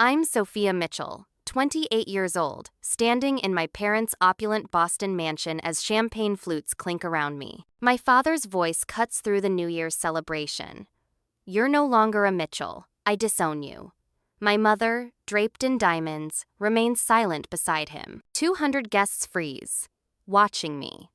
I'm Sophia Mitchell, 28 years old, standing in my parents' opulent Boston mansion as champagne flutes clink around me. My father's voice cuts through the New Year's celebration. "You're no longer a Mitchell. I disown you." My mother, draped in diamonds, remains silent beside him. 200 guests freeze, watching me.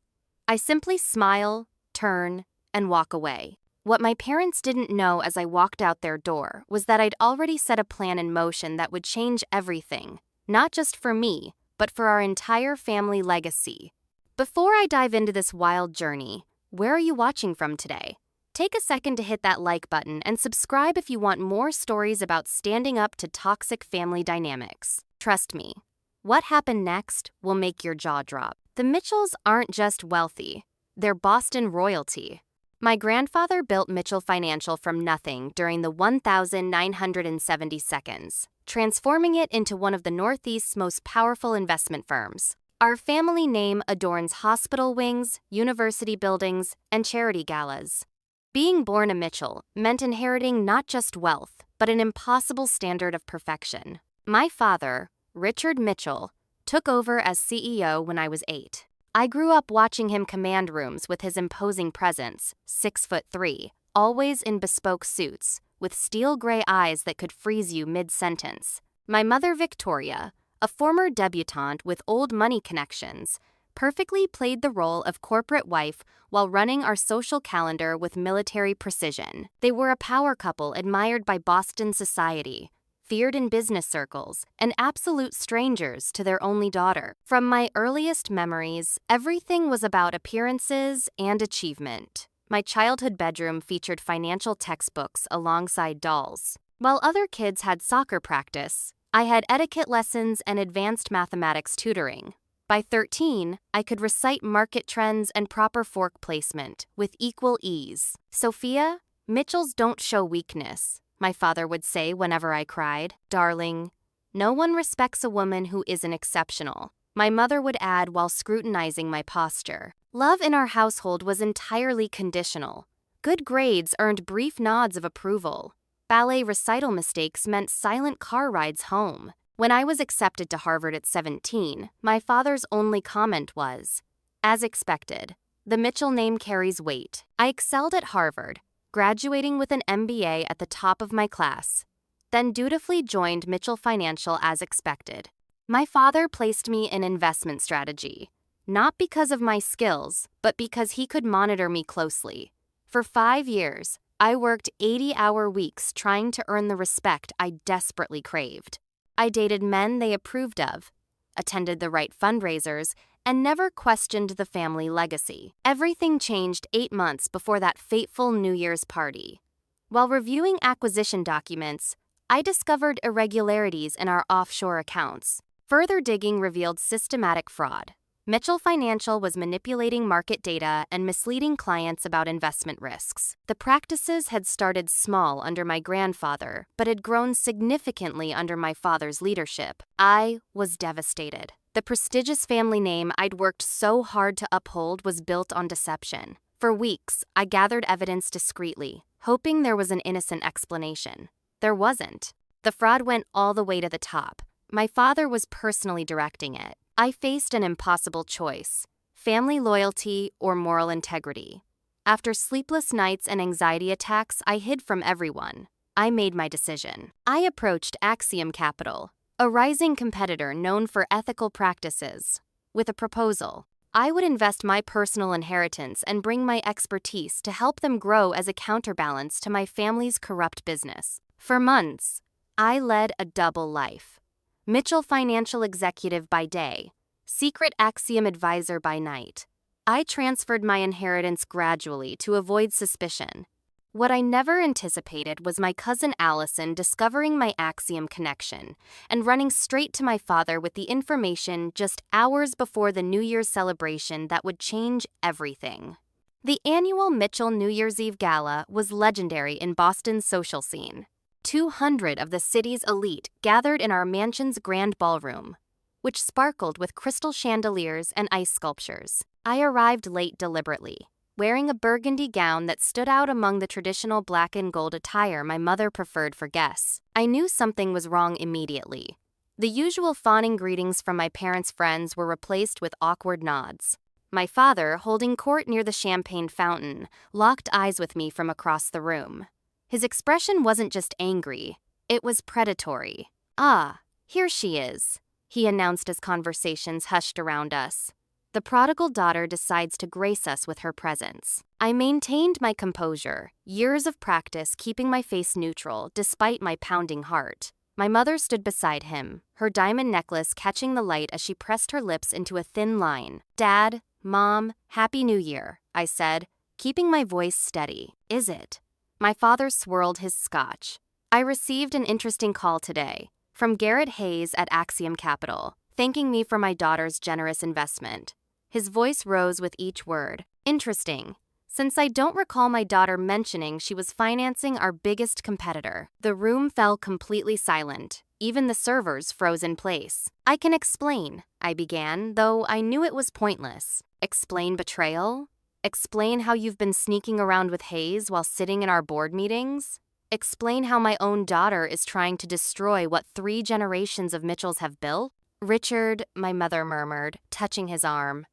I simply smile, turn, and walk away. What my parents didn't know as I walked out their door was that I'd already set a plan in motion that would change everything, not just for me, but for our entire family legacy. Before I dive into this wild journey, where are you watching from today? Take a second to hit that like button and subscribe if you want more stories about standing up to toxic family dynamics. Trust me, what happened next will make your jaw drop. The Mitchells aren't just wealthy, they're Boston royalty. My grandfather built Mitchell Financial from nothing during the 1970 seconds, transforming it into one of the Northeast's most powerful investment firms. Our family name adorns hospital wings, university buildings, and charity galas. Being born a Mitchell meant inheriting not just wealth, but an impossible standard of perfection. My father, Richard Mitchell, took over as CEO when I was 8. I grew up watching him command rooms with his imposing presence, 6'3", always in bespoke suits, with steel gray eyes that could freeze you mid-sentence. My mother, Victoria, a former debutante with old money connections, perfectly played the role of corporate wife while running our social calendar with military precision. They were a power couple admired by Boston society, feared in business circles, and absolute strangers to their only daughter. From my earliest memories, everything was about appearances and achievement. My childhood bedroom featured financial textbooks alongside dolls. While other kids had soccer practice, I had etiquette lessons and advanced mathematics tutoring. By 13, I could recite market trends and proper fork placement with equal ease. "Sophia, Mitchells don't show weakness," my father would say whenever I cried. "Darling, no one respects a woman who isn't exceptional," my mother would add while scrutinizing my posture. Love in our household was entirely conditional. Good grades earned brief nods of approval. Ballet recital mistakes meant silent car rides home. When I was accepted to Harvard at 17, my father's only comment was, "As expected, the Mitchell name carries weight." I excelled at Harvard, graduating with an MBA at the top of my class, then dutifully joined Mitchell Financial as expected. My father placed me in investment strategy, not because of my skills, but because he could monitor me closely. For 5 years, I worked 80-hour weeks trying to earn the respect I desperately craved. I dated men they approved of, attended the right fundraisers, and never questioned the family legacy. Everything changed 8 months before that fateful New Year's party. While reviewing acquisition documents, I discovered irregularities in our offshore accounts. Further digging revealed systematic fraud. Mitchell Financial was manipulating market data and misleading clients about investment risks. The practices had started small under my grandfather, but had grown significantly under my father's leadership. I was devastated. The prestigious family name I'd worked so hard to uphold was built on deception. For weeks, I gathered evidence discreetly, hoping there was an innocent explanation. There wasn't. The fraud went all the way to the top. My father was personally directing it. I faced an impossible choice: family loyalty or moral integrity. After sleepless nights and anxiety attacks I hid from everyone, I made my decision. I approached Axiom Capital, a rising competitor known for ethical practices, with a proposal. I would invest my personal inheritance and bring my expertise to help them grow as a counterbalance to my family's corrupt business. For months, I led a double life. Mitchell Financial executive by day, secret Axiom advisor by night. I transferred my inheritance gradually to avoid suspicion. What I never anticipated was my cousin Allison discovering my Axiom connection and running straight to my father with the information just hours before the New Year's celebration that would change everything. The annual Mitchell New Year's Eve Gala was legendary in Boston's social scene. 200 of the city's elite gathered in our mansion's grand ballroom, which sparkled with crystal chandeliers and ice sculptures. I arrived late deliberately, wearing a burgundy gown that stood out among the traditional black and gold attire my mother preferred for guests. I knew something was wrong immediately. The usual fawning greetings from my parents' friends were replaced with awkward nods. My father, holding court near the champagne fountain, locked eyes with me from across the room. His expression wasn't just angry, it was predatory. "Ah, here she is," he announced as conversations hushed around us. The prodigal daughter decides to grace us with her presence. I maintained my composure, years of practice keeping my face neutral despite my pounding heart. My mother stood beside him, her diamond necklace catching the light as she pressed her lips into a thin line. "Dad, Mom, Happy New Year," I said, keeping my voice steady. "Is it?" My father swirled his scotch. "I received an interesting call today from Garrett Hayes at Axiom Capital, thanking me for my daughter's generous investment." His voice rose with each word. "Interesting, since I don't recall my daughter mentioning she was financing our biggest competitor." The room fell completely silent. Even the servers froze in place. "I can explain," I began, though I knew it was pointless. "Explain betrayal? Explain how you've been sneaking around with Hayes while sitting in our board meetings? Explain how my own daughter is trying to destroy what 3 generations of Mitchells have built?" "Richard," my mother murmured, touching his arm.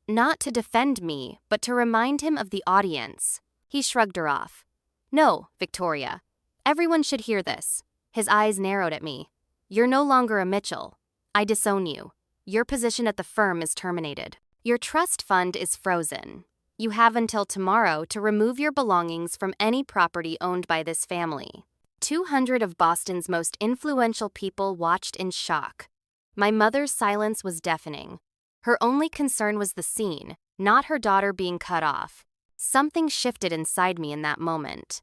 Not to defend me, but to remind him of the audience. He shrugged her off. "No, Victoria. Everyone should hear this." His eyes narrowed at me. "You're no longer a Mitchell. I disown you. Your position at the firm is terminated. Your trust fund is frozen. You have until tomorrow to remove your belongings from any property owned by this family." 200 of Boston's most influential people watched in shock. My mother's silence was deafening. Her only concern was the scene, not her daughter being cut off. Something shifted inside me in that moment.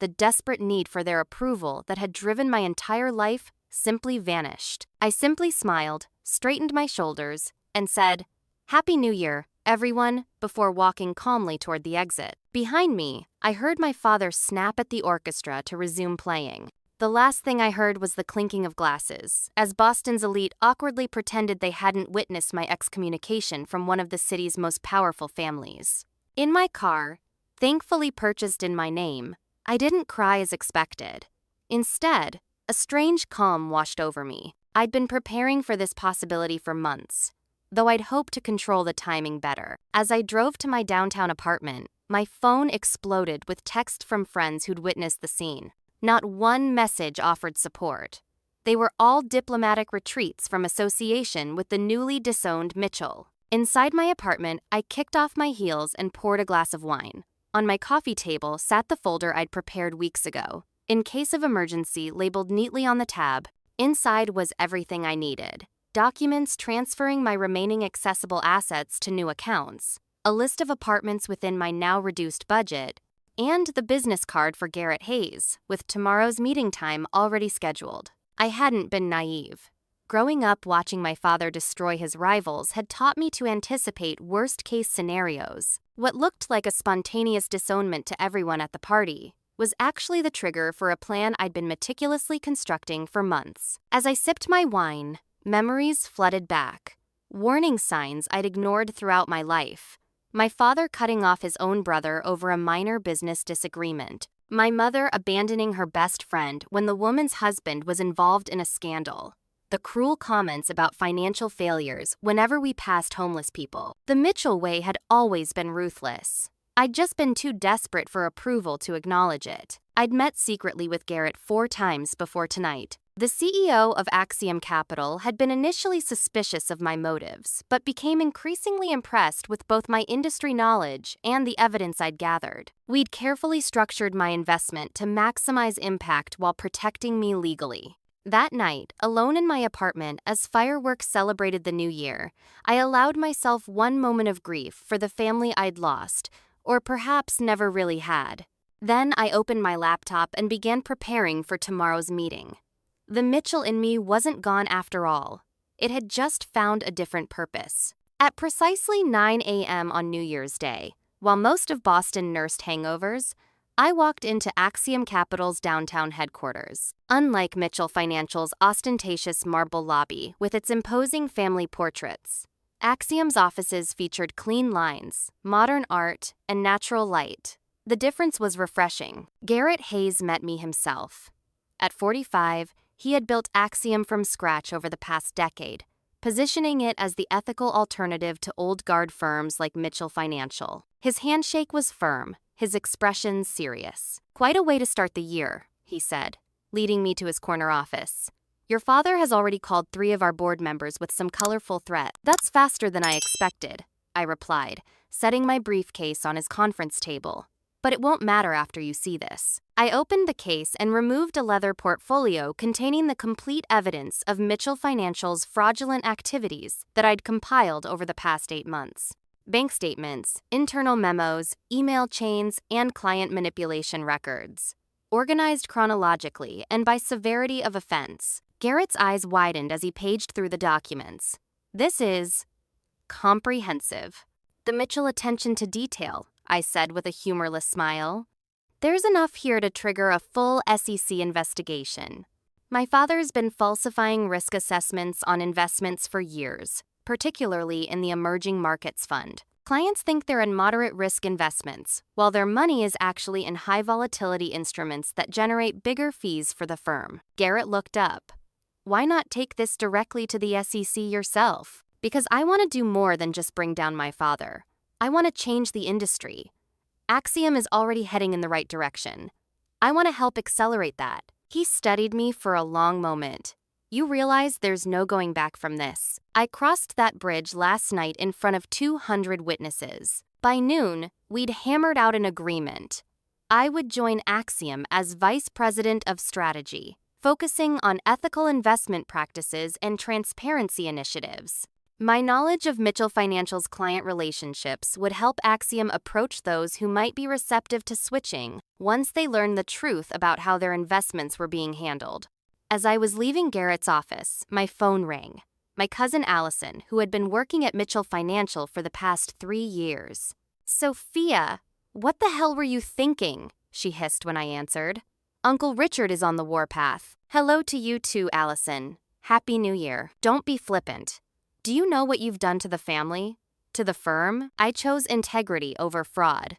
The desperate need for their approval that had driven my entire life simply vanished. I simply smiled, straightened my shoulders, and said, "Happy New Year, everyone," before walking calmly toward the exit. Behind me, I heard my father snap at the orchestra to resume playing. The last thing I heard was the clinking of glasses, as Boston's elite awkwardly pretended they hadn't witnessed my excommunication from one of the city's most powerful families. In my car, thankfully purchased in my name, I didn't cry as expected. Instead, a strange calm washed over me. I'd been preparing for this possibility for months, though I'd hoped to control the timing better. As I drove to my downtown apartment, my phone exploded with text from friends who'd witnessed the scene. Not one message offered support. They were all diplomatic retreats from association with the newly disowned Mitchell. Inside my apartment, I kicked off my heels and poured a glass of wine. On my coffee table sat the folder I'd prepared weeks ago. In case of emergency, labeled neatly on the tab, inside was everything I needed. Documents transferring my remaining accessible assets to new accounts, a list of apartments within my now reduced budget, and the business card for Garrett Hayes, with tomorrow's meeting time already scheduled. I hadn't been naive. Growing up watching my father destroy his rivals had taught me to anticipate worst-case scenarios. What looked like a spontaneous disownment to everyone at the party was actually the trigger for a plan I'd been meticulously constructing for months. As I sipped my wine, memories flooded back. Warning signs I'd ignored throughout my life. My father cutting off his own brother over a minor business disagreement. My mother abandoning her best friend when the woman's husband was involved in a scandal. The cruel comments about financial failures whenever we passed homeless people. The Mitchell way had always been ruthless. I'd just been too desperate for approval to acknowledge it. I'd met secretly with Garrett 4 times before tonight. The CEO of Axiom Capital had been initially suspicious of my motives, but became increasingly impressed with both my industry knowledge and the evidence I'd gathered. We'd carefully structured my investment to maximize impact while protecting me legally. That night, alone in my apartment as fireworks celebrated the new year, I allowed myself one moment of grief for the family I'd lost, or perhaps never really had. Then I opened my laptop and began preparing for tomorrow's meeting. The Mitchell in me wasn't gone after all. It had just found a different purpose. At precisely 9 a.m. on New Year's Day, while most of Boston nursed hangovers, I walked into Axiom Capital's downtown headquarters. Unlike Mitchell Financial's ostentatious marble lobby with its imposing family portraits, Axiom's offices featured clean lines, modern art, and natural light. The difference was refreshing. Garrett Hayes met me himself. At 45, he had built Axiom from scratch over the past decade, positioning it as the ethical alternative to old guard firms like Mitchell Financial. His handshake was firm, his expression serious. "Quite a way to start the year," he said, leading me to his corner office. "Your father has already called 3 of our board members with some colorful threat." "That's faster than I expected," I replied, setting my briefcase on his conference table. "But it won't matter after you see this." I opened the case and removed a leather portfolio containing the complete evidence of Mitchell Financial's fraudulent activities that I'd compiled over the past 8 months. Bank statements, internal memos, email chains, and client manipulation records. Organized chronologically and by severity of offense. Garrett's eyes widened as he paged through the documents. "This is comprehensive." "The Mitchell attention to detail," I said with a humorless smile. "There's enough here to trigger a full SEC investigation. My father's been falsifying risk assessments on investments for years, particularly in the Emerging Markets Fund. Clients think they're in moderate risk investments, while their money is actually in high volatility instruments that generate bigger fees for the firm." Garrett looked up. "Why not take this directly to the SEC yourself?" "Because I want to do more than just bring down my father. I want to change the industry. Axiom is already heading in the right direction. I want to help accelerate that." He studied me for a long moment. "You realize there's no going back from this. I crossed that bridge last night in front of 200 witnesses. By noon, we'd hammered out an agreement. I would join Axiom as Vice President of Strategy, focusing on ethical investment practices and transparency initiatives. My knowledge of Mitchell Financial's client relationships would help Axiom approach those who might be receptive to switching once they learn the truth about how their investments were being handled." As I was leaving Garrett's office, my phone rang. My cousin Allison, who had been working at Mitchell Financial for the past 3 years. "Sophia, what the hell were you thinking?" she hissed when I answered. "Uncle Richard is on the warpath." "Hello to you too, Allison. Happy New Year. Don't be flippant. Do you know what you've done to the family? To the firm? I chose integrity over fraud."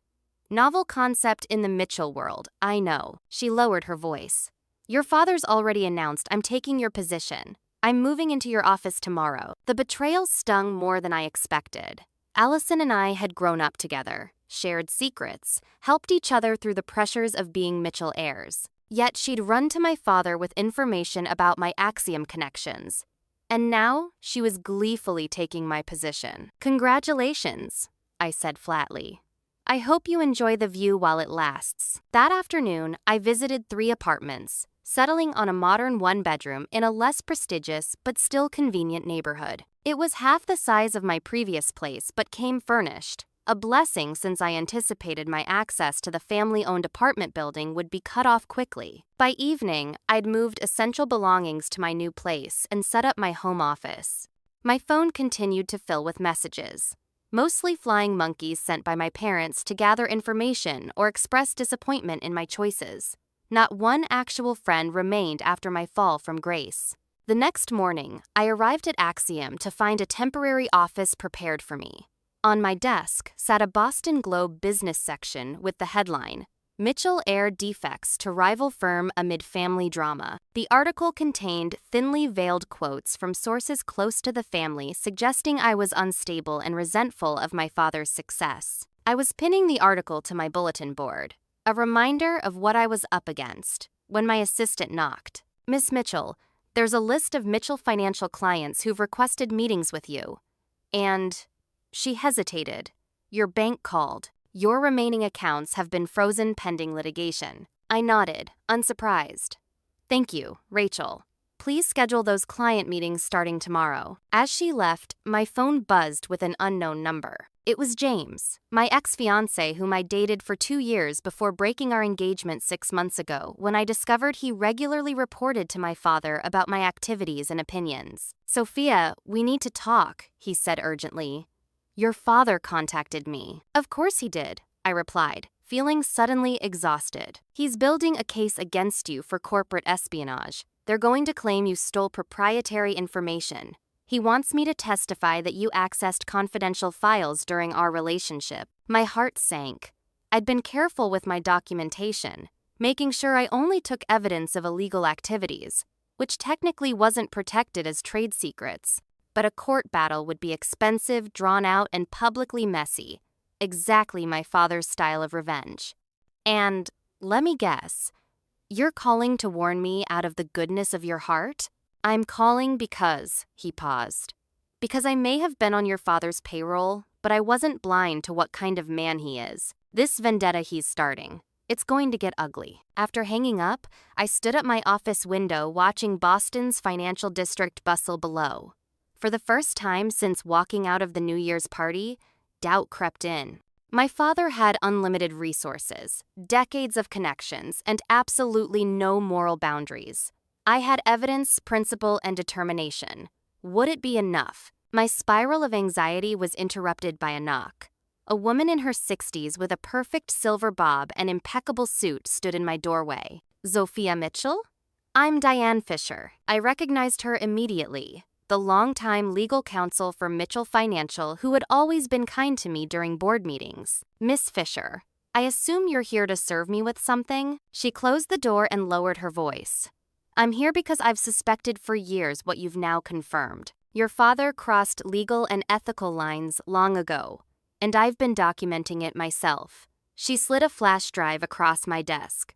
"Novel concept in the Mitchell world, I know." She lowered her voice. "Your father's already announced I'm taking your position. I'm moving into your office tomorrow." The betrayal stung more than I expected. Allison and I had grown up together, shared secrets, helped each other through the pressures of being Mitchell heirs. Yet she'd run to my father with information about my Axiom connections. And now she was gleefully taking my position. "Congratulations," I said flatly. "I hope you enjoy the view while it lasts." That afternoon, I visited 3 apartments, settling on a modern 1-bedroom in a less prestigious but still convenient neighborhood. It was half the size of my previous place but came furnished, a blessing since I anticipated my access to the family-owned apartment building would be cut off quickly. By evening, I'd moved essential belongings to my new place and set up my home office. My phone continued to fill with messages, mostly flying monkeys sent by my parents to gather information or express disappointment in my choices. Not one actual friend remained after my fall from grace. The next morning, I arrived at Axiom to find a temporary office prepared for me. On my desk sat a Boston Globe business section with the headline, "Mitchell Heir Defects to Rival Firm Amid Family Drama." The article contained thinly veiled quotes from sources close to the family suggesting I was unstable and resentful of my father's success. I was pinning the article to my bulletin board, a reminder of what I was up against, when my assistant knocked. "Miss Mitchell, there's a list of Mitchell Financial clients who've requested meetings with you." And she hesitated. "Your bank called. Your remaining accounts have been frozen pending litigation." I nodded, unsurprised. "Thank you, Rachel. Please schedule those client meetings starting tomorrow." As she left, my phone buzzed with an unknown number. It was James, my ex-fiancé whom I dated for 2 years before breaking our engagement 6 months ago when I discovered he regularly reported to my father about my activities and opinions. "Sophia, we need to talk," he said urgently. "Your father contacted me." "Of course he did," I replied, feeling suddenly exhausted. "He's building a case against you for corporate espionage. They're going to claim you stole proprietary information. He wants me to testify that you accessed confidential files during our relationship. My heart sank. I'd been careful with my documentation, making sure I only took evidence of illegal activities, which technically wasn't protected as trade secrets. But a court battle would be expensive, drawn out, and publicly messy. Exactly my father's style of revenge. And, let me guess, you're calling to warn me out of the goodness of your heart? I'm calling because, he paused. Because I may have been on your father's payroll, but I wasn't blind to what kind of man he is. This vendetta he's starting. It's going to get ugly. After hanging up, I stood at my office window watching Boston's financial district bustle below. For the first time since walking out of the New Year's party, doubt crept in. My father had unlimited resources, decades of connections, and absolutely no moral boundaries. I had evidence, principle, and determination. Would it be enough? My spiral of anxiety was interrupted by a knock. A woman in her 60s with a perfect silver bob and impeccable suit stood in my doorway. Sophia Mitchell? I'm Diane Fisher. I recognized her immediately. The longtime legal counsel for Mitchell Financial who had always been kind to me during board meetings. Miss Fisher, I assume you're here to serve me with something? She closed the door and lowered her voice. I'm here because I've suspected for years what you've now confirmed. Your father crossed legal and ethical lines long ago, and I've been documenting it myself. She slid a flash drive across my desk.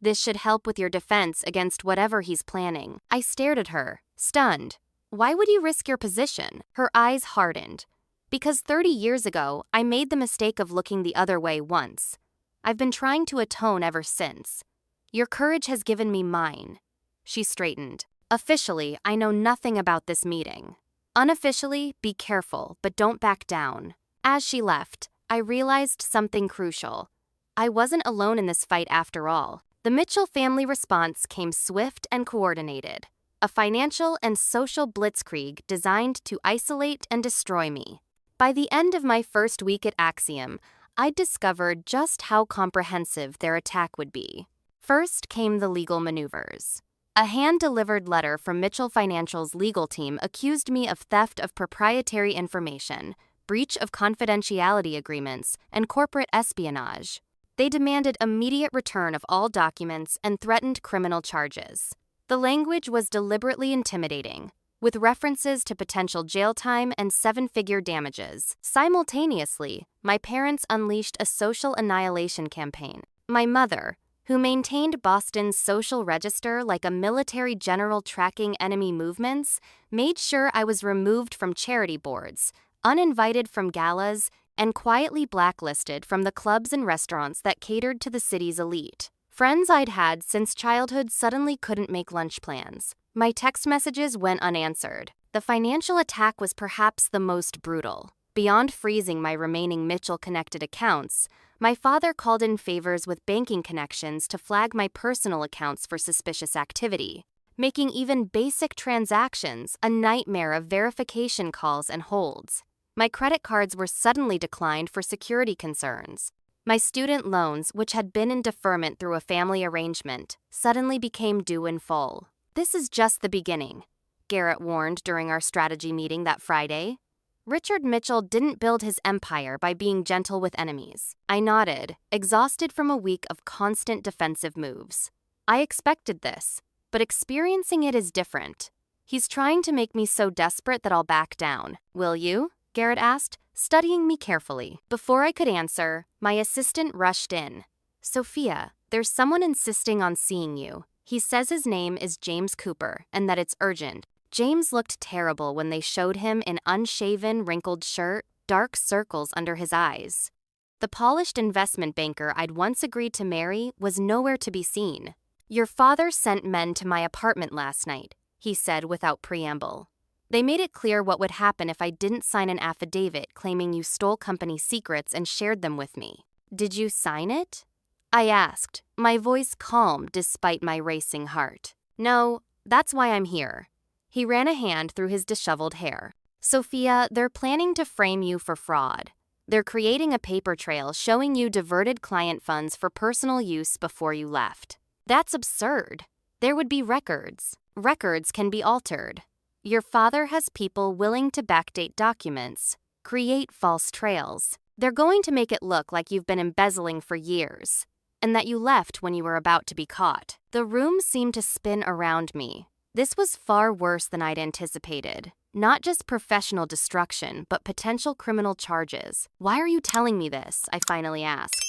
This should help with your defense against whatever he's planning. I stared at her, stunned. Why would you risk your position? Her eyes hardened. Because 30 years ago, I made the mistake of looking the other way once. I've been trying to atone ever since. Your courage has given me mine. She straightened. Officially, I know nothing about this meeting. Unofficially, be careful, but don't back down. As she left, I realized something crucial. I wasn't alone in this fight after all. The Mitchell family response came swift and coordinated. A financial and social blitzkrieg designed to isolate and destroy me. By the end of my first week at Axiom, I'd discovered just how comprehensive their attack would be. First came the legal maneuvers. A hand-delivered letter from Mitchell Financial's legal team accused me of theft of proprietary information, breach of confidentiality agreements, and corporate espionage. They demanded immediate return of all documents and threatened criminal charges. The language was deliberately intimidating, with references to potential jail time and seven-figure damages. Simultaneously, my parents unleashed a social annihilation campaign. My mother, who maintained Boston's social register like a military general tracking enemy movements, made sure I was removed from charity boards, uninvited from galas, and quietly blacklisted from the clubs and restaurants that catered to the city's elite. Friends I'd had since childhood suddenly couldn't make lunch plans. My text messages went unanswered. The financial attack was perhaps the most brutal. Beyond freezing my remaining Mitchell-connected accounts, my father called in favors with banking connections to flag my personal accounts for suspicious activity, making even basic transactions a nightmare of verification calls and holds. My credit cards were suddenly declined for security concerns. My student loans, which had been in deferment through a family arrangement, suddenly became due in full. This is just the beginning, Garrett warned during our strategy meeting that Friday. Richard Mitchell didn't build his empire by being gentle with enemies. I nodded, exhausted from a week of constant defensive moves. I expected this, but experiencing it is different. He's trying to make me so desperate that I'll back down. Will you? Garrett asked, studying me carefully. Before I could answer, my assistant rushed in. Sophia, there's someone insisting on seeing you. He says his name is James Cooper and that it's urgent. James looked terrible when they showed him in unshaven, wrinkled shirt, dark circles under his eyes. The polished investment banker I'd once agreed to marry was nowhere to be seen. Your father sent men to my apartment last night, he said without preamble. They made it clear what would happen if I didn't sign an affidavit claiming you stole company secrets and shared them with me. Did you sign it? I asked, my voice calm despite my racing heart. No, that's why I'm here. He ran a hand through his disheveled hair. Sophia, they're planning to frame you for fraud. They're creating a paper trail showing you diverted client funds for personal use before you left. That's absurd. There would be records. Records can be altered. Your father has people willing to backdate documents, create false trails. They're going to make it look like you've been embezzling for years, and that you left when you were about to be caught. The room seemed to spin around me. This was far worse than I'd anticipated. Not just professional destruction, but potential criminal charges. Why are you telling me this? I finally asked.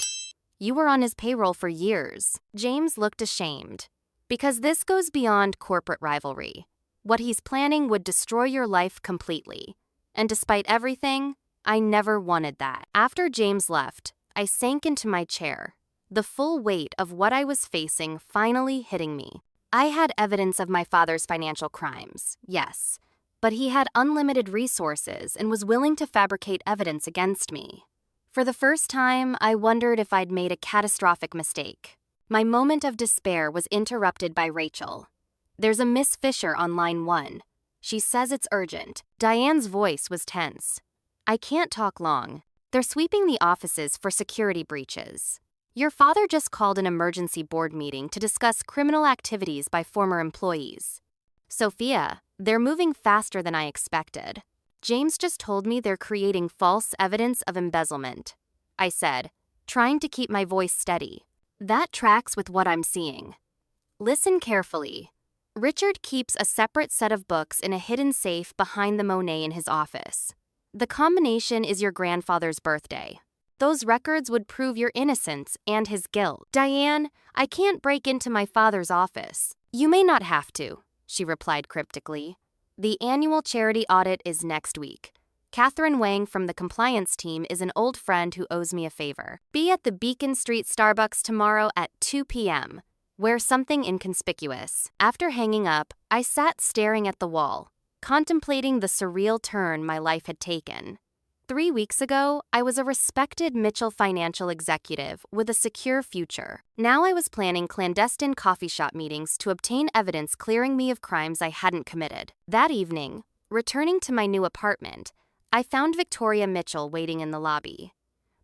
You were on his payroll for years. James looked ashamed. Because this goes beyond corporate rivalry. What he's planning would destroy your life completely. And despite everything, I never wanted that. After James left, I sank into my chair, the full weight of what I was facing finally hitting me. I had evidence of my father's financial crimes, yes, but he had unlimited resources and was willing to fabricate evidence against me. For the first time, I wondered if I'd made a catastrophic mistake. My moment of despair was interrupted by Rachel. There's a Miss Fisher on line 1. She says it's urgent. Diane's voice was tense. I can't talk long. They're sweeping the offices for security breaches. Your father just called an emergency board meeting to discuss criminal activities by former employees. Sophia, they're moving faster than I expected. James just told me they're creating false evidence of embezzlement, I said, trying to keep my voice steady. That tracks with what I'm seeing. Listen carefully. Richard keeps a separate set of books in a hidden safe behind the Monet in his office. The combination is your grandfather's birthday. Those records would prove your innocence and his guilt. Diane, I can't break into my father's office. You may not have to, she replied cryptically. The annual charity audit is next week. Catherine Wang from the compliance team is an old friend who owes me a favor. Be at the Beacon Street Starbucks tomorrow at 2 p.m. Wear something inconspicuous. After hanging up, I sat staring at the wall, contemplating the surreal turn my life had taken. 3 weeks ago, I was a respected Mitchell financial executive with a secure future. Now I was planning clandestine coffee shop meetings to obtain evidence clearing me of crimes I hadn't committed. That evening, returning to my new apartment, I found Victoria Mitchell waiting in the lobby.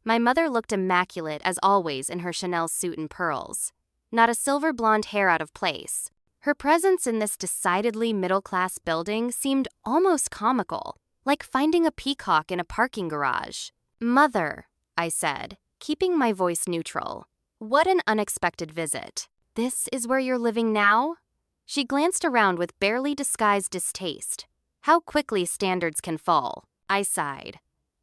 My mother looked immaculate as always in her Chanel suit and pearls. Not a silver blonde hair out of place. Her presence in this decidedly middle-class building seemed almost comical, like finding a peacock in a parking garage. Mother, I said, keeping my voice neutral. What an unexpected visit. This is where you're living now? She glanced around with barely disguised distaste. How quickly standards can fall. I sighed.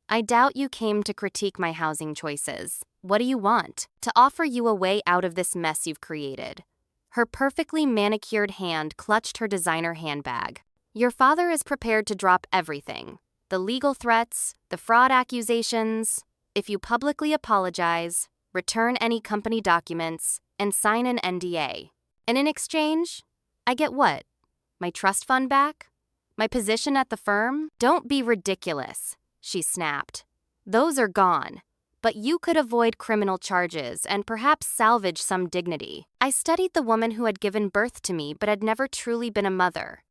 I doubt you came to critique my housing choices. What do you want? To offer you a way out of this mess you've created. Her perfectly manicured hand clutched her designer handbag. Your father is prepared to drop everything. The legal threats, the fraud accusations. If you publicly apologize, return any company documents, and sign an NDA. And in exchange, I get what? My trust fund back? My position at the firm? Don't be ridiculous, she snapped. Those are gone. But you could avoid criminal charges and perhaps salvage some dignity. I studied the woman who had given birth to me but had never truly been a mother.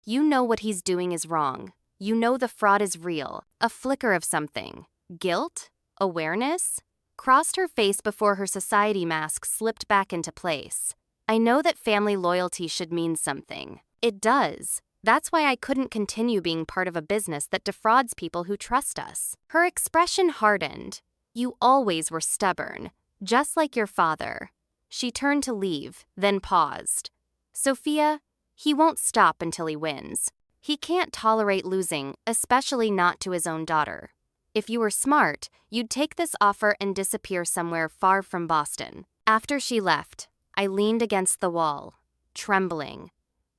You know what he's doing is wrong. You know the fraud is real. A flicker of something. Guilt? Awareness? Crossed her face before her society mask slipped back into place. I know that family loyalty should mean something. It does. That's why I couldn't continue being part of a business that defrauds people who trust us. Her expression hardened. You always were stubborn, just like your father. She turned to leave, then paused. Sophia, he won't stop until he wins. He can't tolerate losing, especially not to his own daughter. If you were smart, you'd take this offer and disappear somewhere far from Boston. After she left, I leaned against the wall, trembling.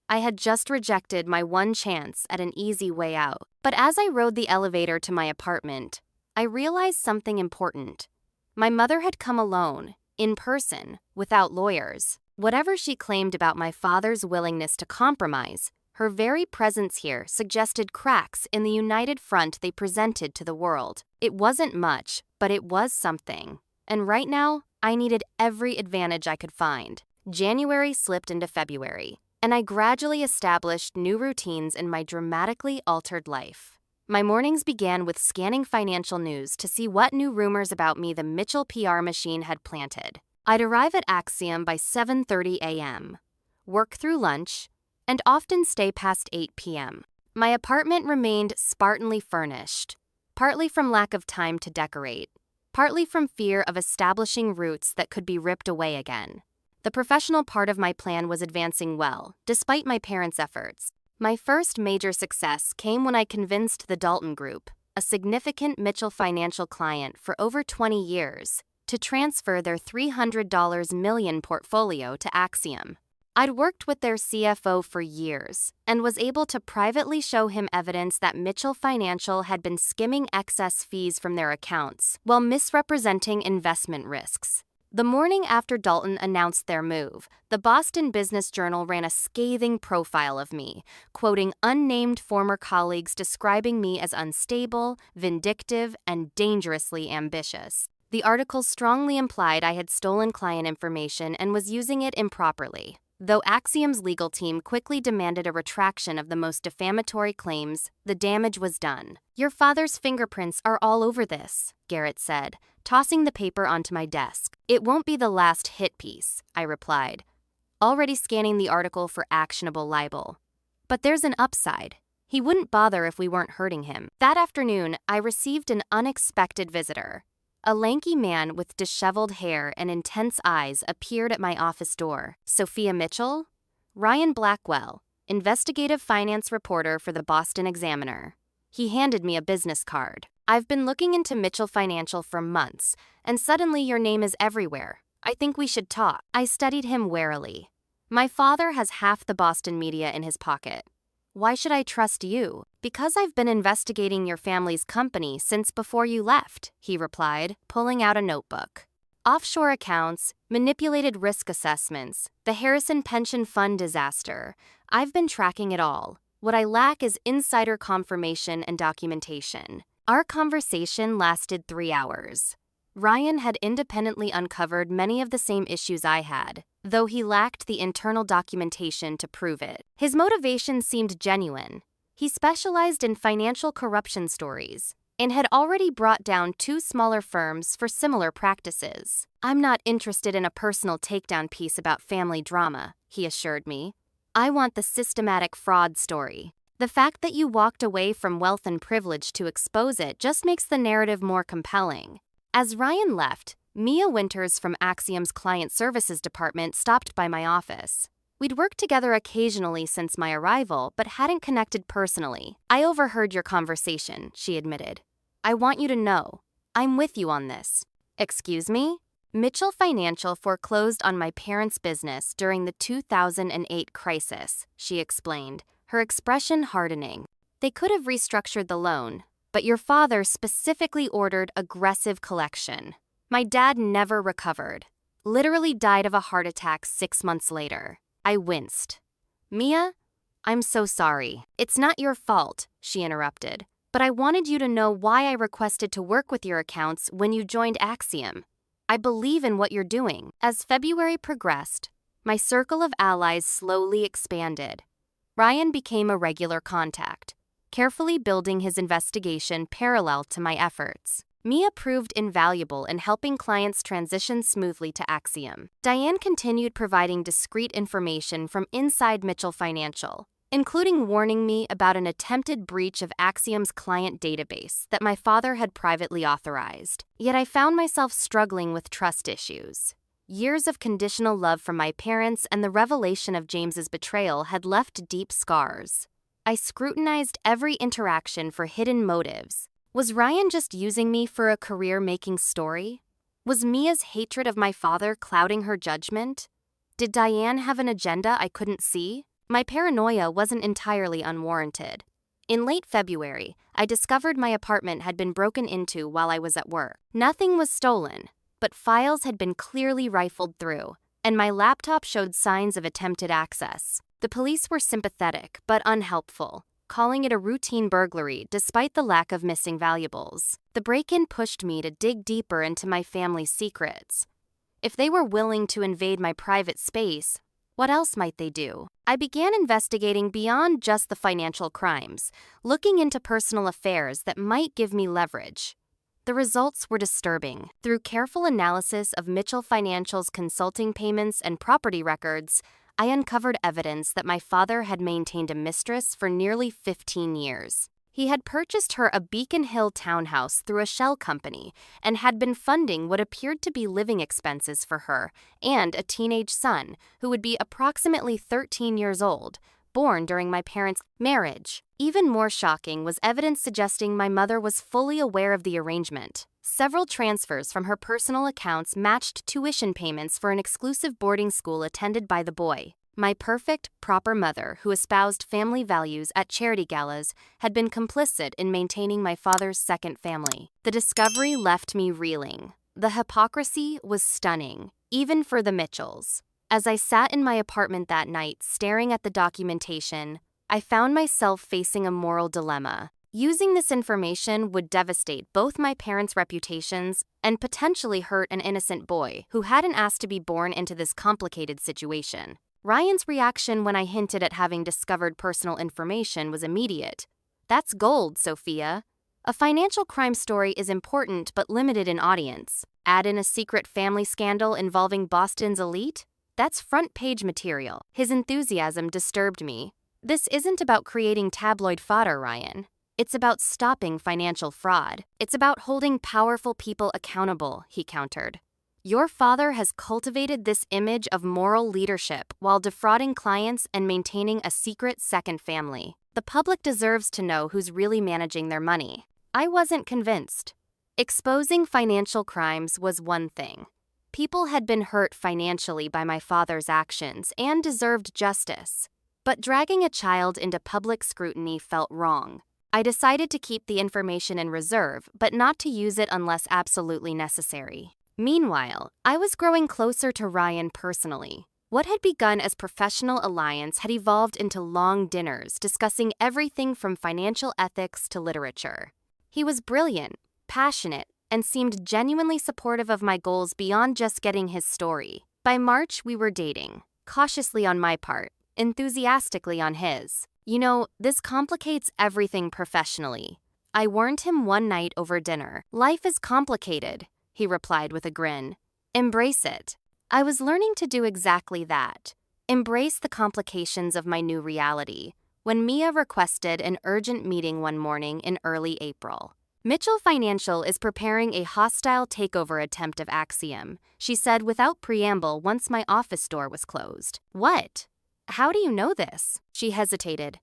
I had just rejected my one chance at an easy way out. But as I rode the elevator to my apartment, I realized something important. My mother had come alone, in person, without lawyers. Whatever she claimed about my father's willingness to compromise, her very presence here suggested cracks in the united front they presented to the world. It wasn't much, but it was something. And right now, I needed every advantage I could find. January slipped into February, and I gradually established new routines in my dramatically altered life. My mornings began with scanning financial news to see what new rumors about me the Mitchell PR machine had planted. I'd arrive at Axiom by 7:30 a.m., work through lunch, and often stay past 8 p.m. My apartment remained spartanly furnished, partly from lack of time to decorate, partly from fear of establishing roots that could be ripped away again. The professional part of my plan was advancing well, despite my parents' efforts. My first major success came when I convinced the Dalton Group, a significant Mitchell Financial client for over 20 years, to transfer their $300 million portfolio to Axiom. I'd worked with their CFO for years and was able to privately show him evidence that Mitchell Financial had been skimming excess fees from their accounts while misrepresenting investment risks. The morning after Dalton announced their move, the Boston Business Journal ran a scathing profile of me, quoting unnamed former colleagues describing me as unstable, vindictive, and dangerously ambitious. The article strongly implied I had stolen client information and was using it improperly. Though Axiom's legal team quickly demanded a retraction of the most defamatory claims, the damage was done. "Your father's fingerprints are all over this," Garrett said, tossing the paper onto my desk. "It won't be the last hit piece," I replied, already scanning the article for actionable libel. "But there's an upside. He wouldn't bother if we weren't hurting him." That afternoon, I received an unexpected visitor. A lanky man with disheveled hair and intense eyes appeared at my office door. "Sophia Mitchell?" "Ryan Blackwell, investigative finance reporter for the Boston Examiner." He handed me a business card. "I've been looking into Mitchell Financial for months, and suddenly your name is everywhere. I think we should talk." I studied him warily. "My father has half the Boston media in his pocket. Why should I trust you?" "Because I've been investigating your family's company since before you left," he replied, pulling out a notebook. "Offshore accounts, manipulated risk assessments, the Harrison Pension Fund disaster. I've been tracking it all. What I lack is insider confirmation and documentation." Our conversation lasted 3 hours. Ryan had independently uncovered many of the same issues I had, though he lacked the internal documentation to prove it. His motivation seemed genuine. He specialized in financial corruption stories and had already brought down 2 smaller firms for similar practices. "I'm not interested in a personal takedown piece about family drama," he assured me. "I want the systematic fraud story. The fact that you walked away from wealth and privilege to expose it just makes the narrative more compelling." As Ryan left, Mia Winters from Axiom's Client Services Department stopped by my office. We'd worked together occasionally since my arrival, but hadn't connected personally. "I overheard your conversation," she admitted. "I want you to know, I'm with you on this." "Excuse me?" "Mitchell Financial foreclosed on my parents' business during the 2008 crisis," she explained, her expression hardening. "They could have restructured the loan, but your father specifically ordered aggressive collection. My dad never recovered, literally died of a heart attack 6 months later." I winced. "Mia, I'm so sorry. It's not your fault," she interrupted. "But I wanted you to know why I requested to work with your accounts when you joined Axiom. I believe in what you're doing." As February progressed, my circle of allies slowly expanded. Ryan became a regular contact, carefully building his investigation parallel to my efforts. Mia proved invaluable in helping clients transition smoothly to Axiom. Diane continued providing discreet information from inside Mitchell Financial, including warning me about an attempted breach of Axiom's client database that my father had privately authorized. Yet I found myself struggling with trust issues. Years of conditional love from my parents and the revelation of James's betrayal had left deep scars. I scrutinized every interaction for hidden motives. Was Ryan just using me for a career-making story? Was Mia's hatred of my father clouding her judgment? Did Diane have an agenda I couldn't see? My paranoia wasn't entirely unwarranted. In late February, I discovered my apartment had been broken into while I was at work. Nothing was stolen, but files had been clearly rifled through, and my laptop showed signs of attempted access. The police were sympathetic but unhelpful, calling it a routine burglary despite the lack of missing valuables. The break-in pushed me to dig deeper into my family's secrets. If they were willing to invade my private space, what else might they do? I began investigating beyond just the financial crimes, looking into personal affairs that might give me leverage. The results were disturbing. Through careful analysis of Mitchell Financial's consulting payments and property records, I uncovered evidence that my father had maintained a mistress for nearly 15 years. He had purchased her a Beacon Hill townhouse through a shell company and had been funding what appeared to be living expenses for her and a teenage son who would be approximately 13 years old, born during my parents' marriage. Even more shocking was evidence suggesting my mother was fully aware of the arrangement. Several transfers from her personal accounts matched tuition payments for an exclusive boarding school attended by the boy. My perfect, proper mother, who espoused family values at charity galas, had been complicit in maintaining my father's second family. The discovery left me reeling. The hypocrisy was stunning, even for the Mitchells. As I sat in my apartment that night staring at the documentation, I found myself facing a moral dilemma. Using this information would devastate both my parents' reputations and potentially hurt an innocent boy who hadn't asked to be born into this complicated situation. Ryan's reaction when I hinted at having discovered personal information was immediate. "That's gold, Sophia. A financial crime story is important but limited in audience. Add in a secret family scandal involving Boston's elite? That's front-page material." His enthusiasm disturbed me. "This isn't about creating tabloid fodder, Ryan. It's about stopping financial fraud. It's about holding powerful people accountable," he countered. "Your father has cultivated this image of moral leadership while defrauding clients and maintaining a secret second family. The public deserves to know who's really managing their money." I wasn't convinced. Exposing financial crimes was one thing. People had been hurt financially by my father's actions and deserved justice. But dragging a child into public scrutiny felt wrong. I decided to keep the information in reserve, but not to use it unless absolutely necessary. Meanwhile, I was growing closer to Ryan personally. What had begun as professional alliance had evolved into long dinners discussing everything from financial ethics to literature. He was brilliant, passionate, and seemed genuinely supportive of my goals beyond just getting his story. By March, we were dating, cautiously on my part, enthusiastically on his. "You know, this complicates everything professionally." I warned him one night over dinner. "Life is complicated," he replied with a grin. "Embrace it." I was learning to do exactly that. Embrace the complications of my new reality. When Mia requested an urgent meeting one morning in early April. "Mitchell Financial is preparing a hostile takeover attempt of Axiom," she said without preamble once my office door was closed. "What? How do you know this?" She hesitated.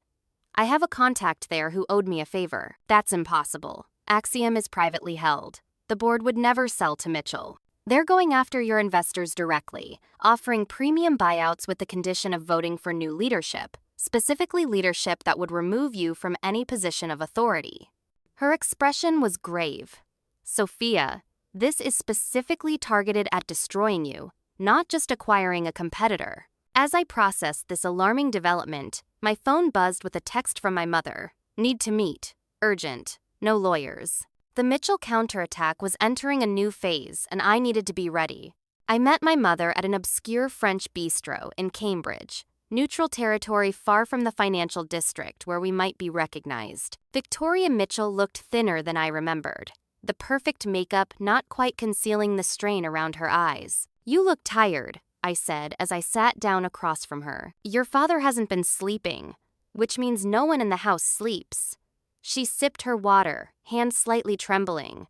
"I have a contact there who owed me a favor." "That's impossible. Axiom is privately held. The board would never sell to Mitchell. They're going after your investors directly, offering premium buyouts with the condition of voting for new leadership, specifically leadership that would remove you from any position of authority." Her expression was grave. "Sophia, this is specifically targeted at destroying you, not just acquiring a competitor." As I processed this alarming development, my phone buzzed with a text from my mother. "Need to meet. Urgent. No lawyers." The Mitchell counterattack was entering a new phase, and I needed to be ready. I met my mother at an obscure French bistro in Cambridge, neutral territory far from the financial district where we might be recognized. Victoria Mitchell looked thinner than I remembered, the perfect makeup not quite concealing the strain around her eyes. "You look tired," I said as I sat down across from her. "Your father hasn't been sleeping, which means no one in the house sleeps." She sipped her water, hands slightly trembling.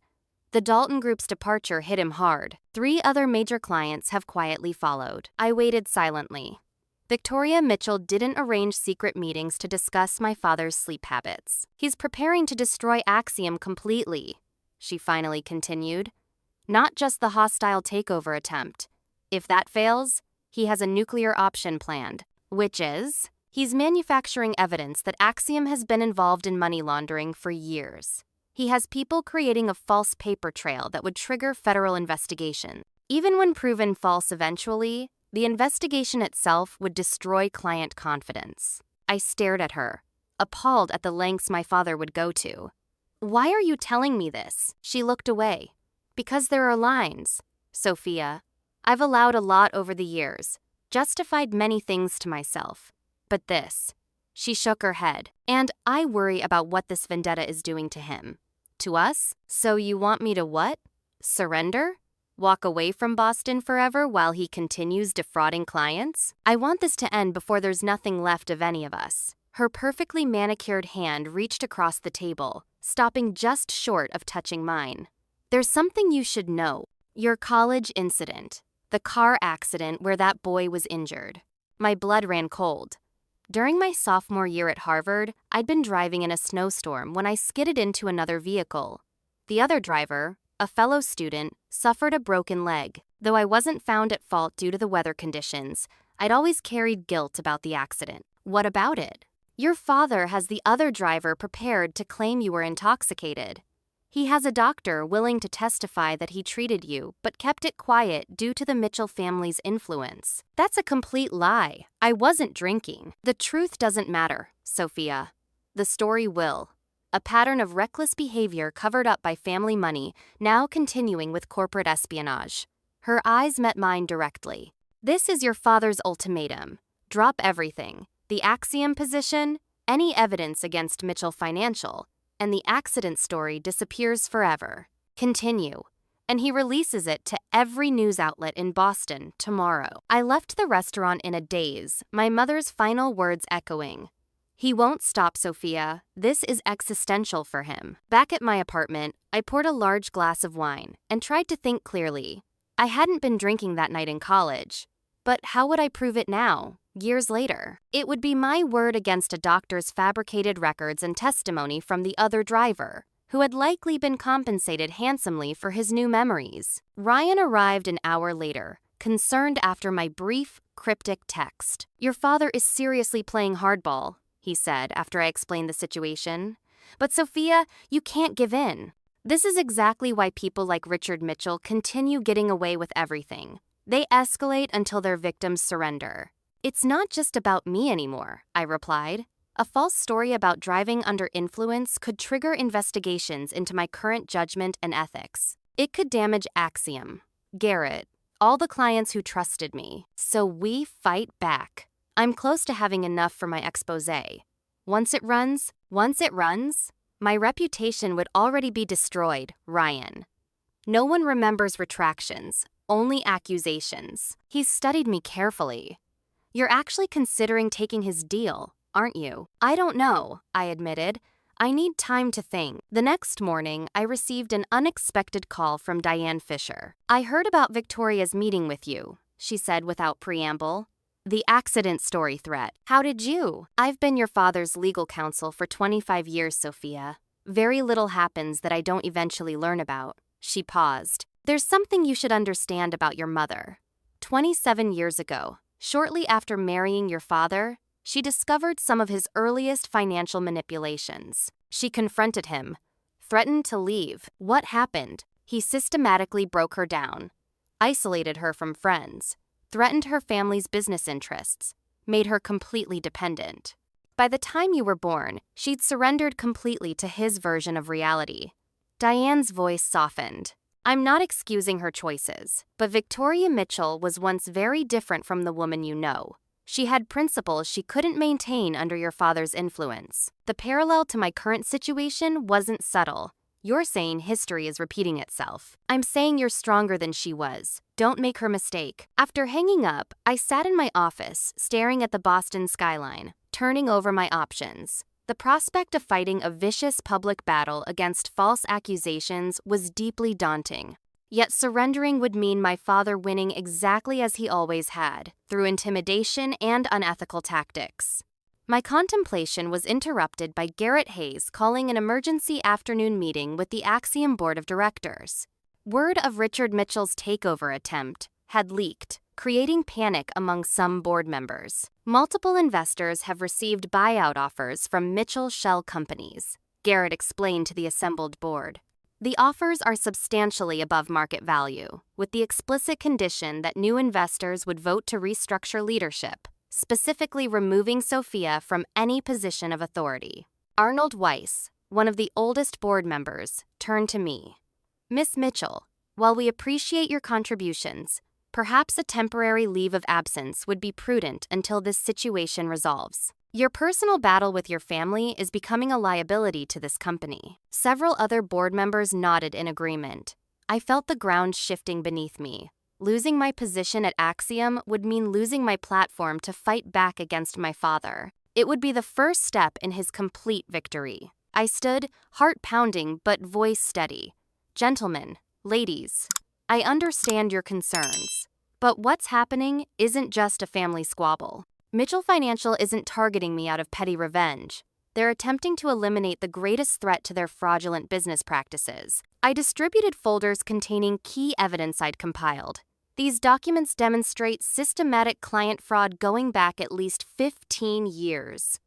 The Dalton Group's departure hit him hard. 3 other major clients have quietly followed. I waited silently. Victoria Mitchell didn't arrange secret meetings to discuss my father's sleep habits. "He's preparing to destroy Axiom completely," she finally continued. "Not just the hostile takeover attempt. If that fails, he has a nuclear option planned, which is, he's manufacturing evidence that Axiom has been involved in money laundering for years. He has people creating a false paper trail that would trigger federal investigation. Even when proven false eventually, the investigation itself would destroy client confidence." I stared at her, appalled at the lengths my father would go to. "Why are you telling me this?" She looked away. "Because there are lines, Sophia. I've allowed a lot over the years, justified many things to myself. But this." She shook her head. "And I worry about what this vendetta is doing to him. To us? So you want me to what? Surrender?" Walk away from Boston forever while he continues defrauding clients? I want this to end before there's nothing left of any of us. Her perfectly manicured hand reached across the table, stopping just short of touching mine. There's something you should know. Your college incident. The car accident where that boy was injured. My blood ran cold. During my sophomore year at Harvard, I'd been driving in a snowstorm when I skidded into another vehicle. The other driver, a fellow student, suffered a broken leg. Though I wasn't found at fault due to the weather conditions, I'd always carried guilt about the accident. What about it? Your father has the other driver prepared to claim you were intoxicated. He has a doctor willing to testify that he treated you, but kept it quiet due to the Mitchell family's influence. That's a complete lie. I wasn't drinking. The truth doesn't matter, Sophia. The story will. A pattern of reckless behavior covered up by family money, now continuing with corporate espionage. Her eyes met mine directly. This is your father's ultimatum. Drop everything. The Axiom position, any evidence against Mitchell Financial, and the accident story disappears forever. Continue. And he releases it to every news outlet in Boston tomorrow. I left the restaurant in a daze, my mother's final words echoing. He won't stop, Sophia. This is existential for him. Back at my apartment, I poured a large glass of wine and tried to think clearly. I hadn't been drinking that night in college. But how would I prove it now, years later? It would be my word against a doctor's fabricated records and testimony from the other driver, who had likely been compensated handsomely for his new memories. Ryan arrived an hour later, concerned after my brief, cryptic text. Your father is seriously playing hardball, he said after I explained the situation. But Sophia, you can't give in. This is exactly why people like Richard Mitchell continue getting away with everything. They escalate until their victims surrender. It's not just about me anymore, I replied. A false story about driving under influence could trigger investigations into my current judgment and ethics. It could damage Axiom, Garrett, all the clients who trusted me. So we fight back. I'm close to having enough for my exposé. Once it runs, my reputation would already be destroyed, Ryan. No one remembers retractions, only accusations. He's studied me carefully. You're actually considering taking his deal, aren't you? I don't know, I admitted. I need time to think. The next morning, I received an unexpected call from Diane Fisher. I heard about Victoria's meeting with you, she said without preamble. The accident story threat. How did you? I've been your father's legal counsel for 25 years, Sophia. Very little happens that I don't eventually learn about. She paused. There's something you should understand about your mother. 27 years ago, shortly after marrying your father, she discovered some of his earliest financial manipulations. She confronted him, threatened to leave. What happened? He systematically broke her down, isolated her from friends, threatened her family's business interests, made her completely dependent. By the time you were born, she'd surrendered completely to his version of reality. Diane's voice softened. I'm not excusing her choices, but Victoria Mitchell was once very different from the woman you know. She had principles she couldn't maintain under your father's influence. The parallel to my current situation wasn't subtle. You're saying history is repeating itself. I'm saying you're stronger than she was. Don't make her mistake. After hanging up, I sat in my office, staring at the Boston skyline, turning over my options. The prospect of fighting a vicious public battle against false accusations was deeply daunting. Yet surrendering would mean my father winning exactly as he always had, through intimidation and unethical tactics. My contemplation was interrupted by Garrett Hayes calling an emergency afternoon meeting with the Axiom Board of Directors. Word of Richard Mitchell's takeover attempt had leaked, creating panic among some board members. Multiple investors have received buyout offers from Mitchell shell companies, Garrett explained to the assembled board. The offers are substantially above market value, with the explicit condition that new investors would vote to restructure leadership, specifically removing Sophia from any position of authority. Arnold Weiss, one of the oldest board members, turned to me. Miss Mitchell, while we appreciate your contributions, perhaps a temporary leave of absence would be prudent until this situation resolves. Your personal battle with your family is becoming a liability to this company. Several other board members nodded in agreement. I felt the ground shifting beneath me. Losing my position at Axiom would mean losing my platform to fight back against my father. It would be the first step in his complete victory. I stood, heart pounding but voice steady. Gentlemen, ladies, I understand your concerns. But what's happening isn't just a family squabble. Mitchell Financial isn't targeting me out of petty revenge. They're attempting to eliminate the greatest threat to their fraudulent business practices. I distributed folders containing key evidence I'd compiled. These documents demonstrate systematic client fraud going back at least 15 years.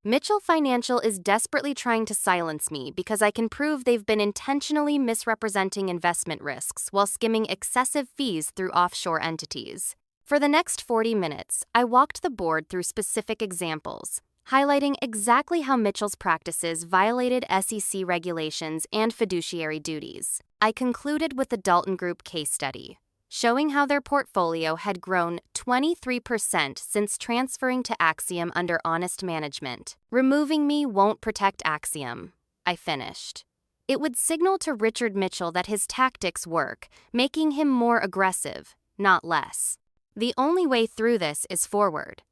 Mitchell Financial is desperately trying to silence me because I can prove they've been intentionally misrepresenting investment risks while skimming excessive fees through offshore entities. For the next 40 minutes, I walked the board through specific examples, highlighting exactly how Mitchell's practices violated SEC regulations and fiduciary duties. I concluded with the Dalton Group case study, showing how their portfolio had grown 23% since transferring to Axiom under honest management. Removing me won't protect Axiom, I finished. It would signal to Richard Mitchell that his tactics work, making him more aggressive, not less. The only way through this is forward.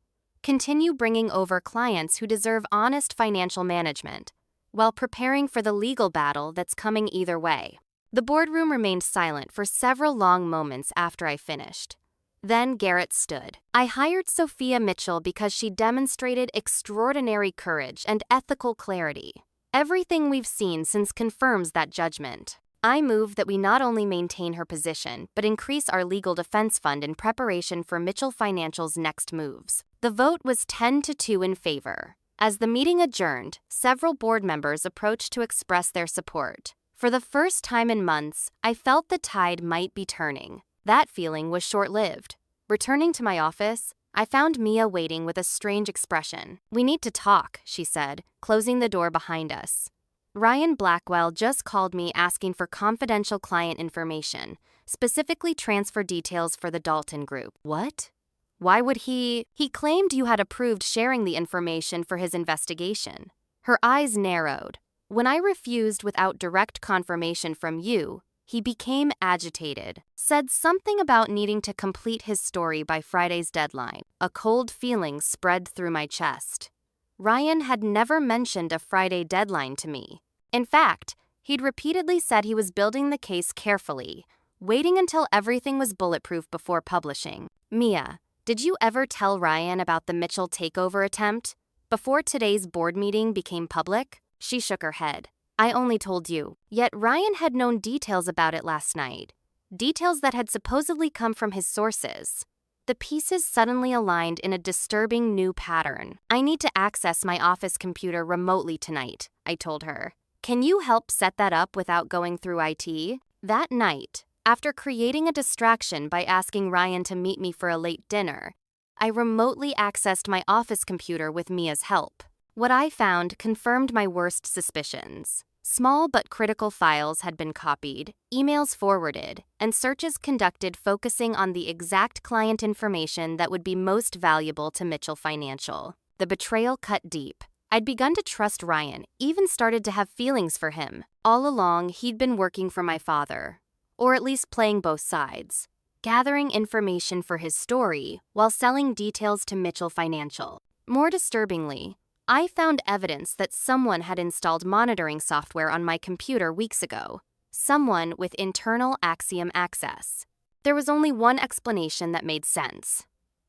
Continue bringing over clients who deserve honest financial management, while preparing for the legal battle that's coming either way. The boardroom remained silent for several long moments after I finished. Then Garrett stood. I hired Sophia Mitchell because she demonstrated extraordinary courage and ethical clarity. Everything we've seen since confirms that judgment. I move that we not only maintain her position, but increase our legal defense fund in preparation for Mitchell Financial's next moves. The vote was 10-2 in favor. As the meeting adjourned, several board members approached to express their support. For the first time in months, I felt the tide might be turning. That feeling was short-lived. Returning to my office, I found Mia waiting with a strange expression. "We need to talk," she said, closing the door behind us. "Ryan Blackwell just called me asking for confidential client information, specifically transfer details for the Dalton Group." "What? Why would he claimed you had approved sharing the information for his investigation." Her eyes narrowed. "When I refused without direct confirmation from you, he became agitated, said something about needing to complete his story by Friday's deadline." A cold feeling spread through my chest. Ryan had never mentioned a Friday deadline to me. In fact, he'd repeatedly said he was building the case carefully, waiting until everything was bulletproof before publishing. "Mia, did you ever tell Ryan about the Mitchell takeover attempt before today's board meeting became public?" She shook her head. "I only told you." Yet Ryan had known details about it last night. Details that had supposedly come from his sources. The pieces suddenly aligned in a disturbing new pattern. "I need to access my office computer remotely tonight," I told her. "Can you help set that up without going through IT?" That night, after creating a distraction by asking Ryan to meet me for a late dinner, I remotely accessed my office computer with Mia's help. What I found confirmed my worst suspicions. Small but critical files had been copied, emails forwarded, and searches conducted focusing on the exact client information that would be most valuable to Mitchell Financial. The betrayal cut deep. I'd begun to trust Ryan, even started to have feelings for him. All along, he'd been working for my father, or at least playing both sides, gathering information for his story while selling details to Mitchell Financial. More disturbingly, I found evidence that someone had installed monitoring software on my computer weeks ago. Someone with internal Axiom access. There was only one explanation that made sense.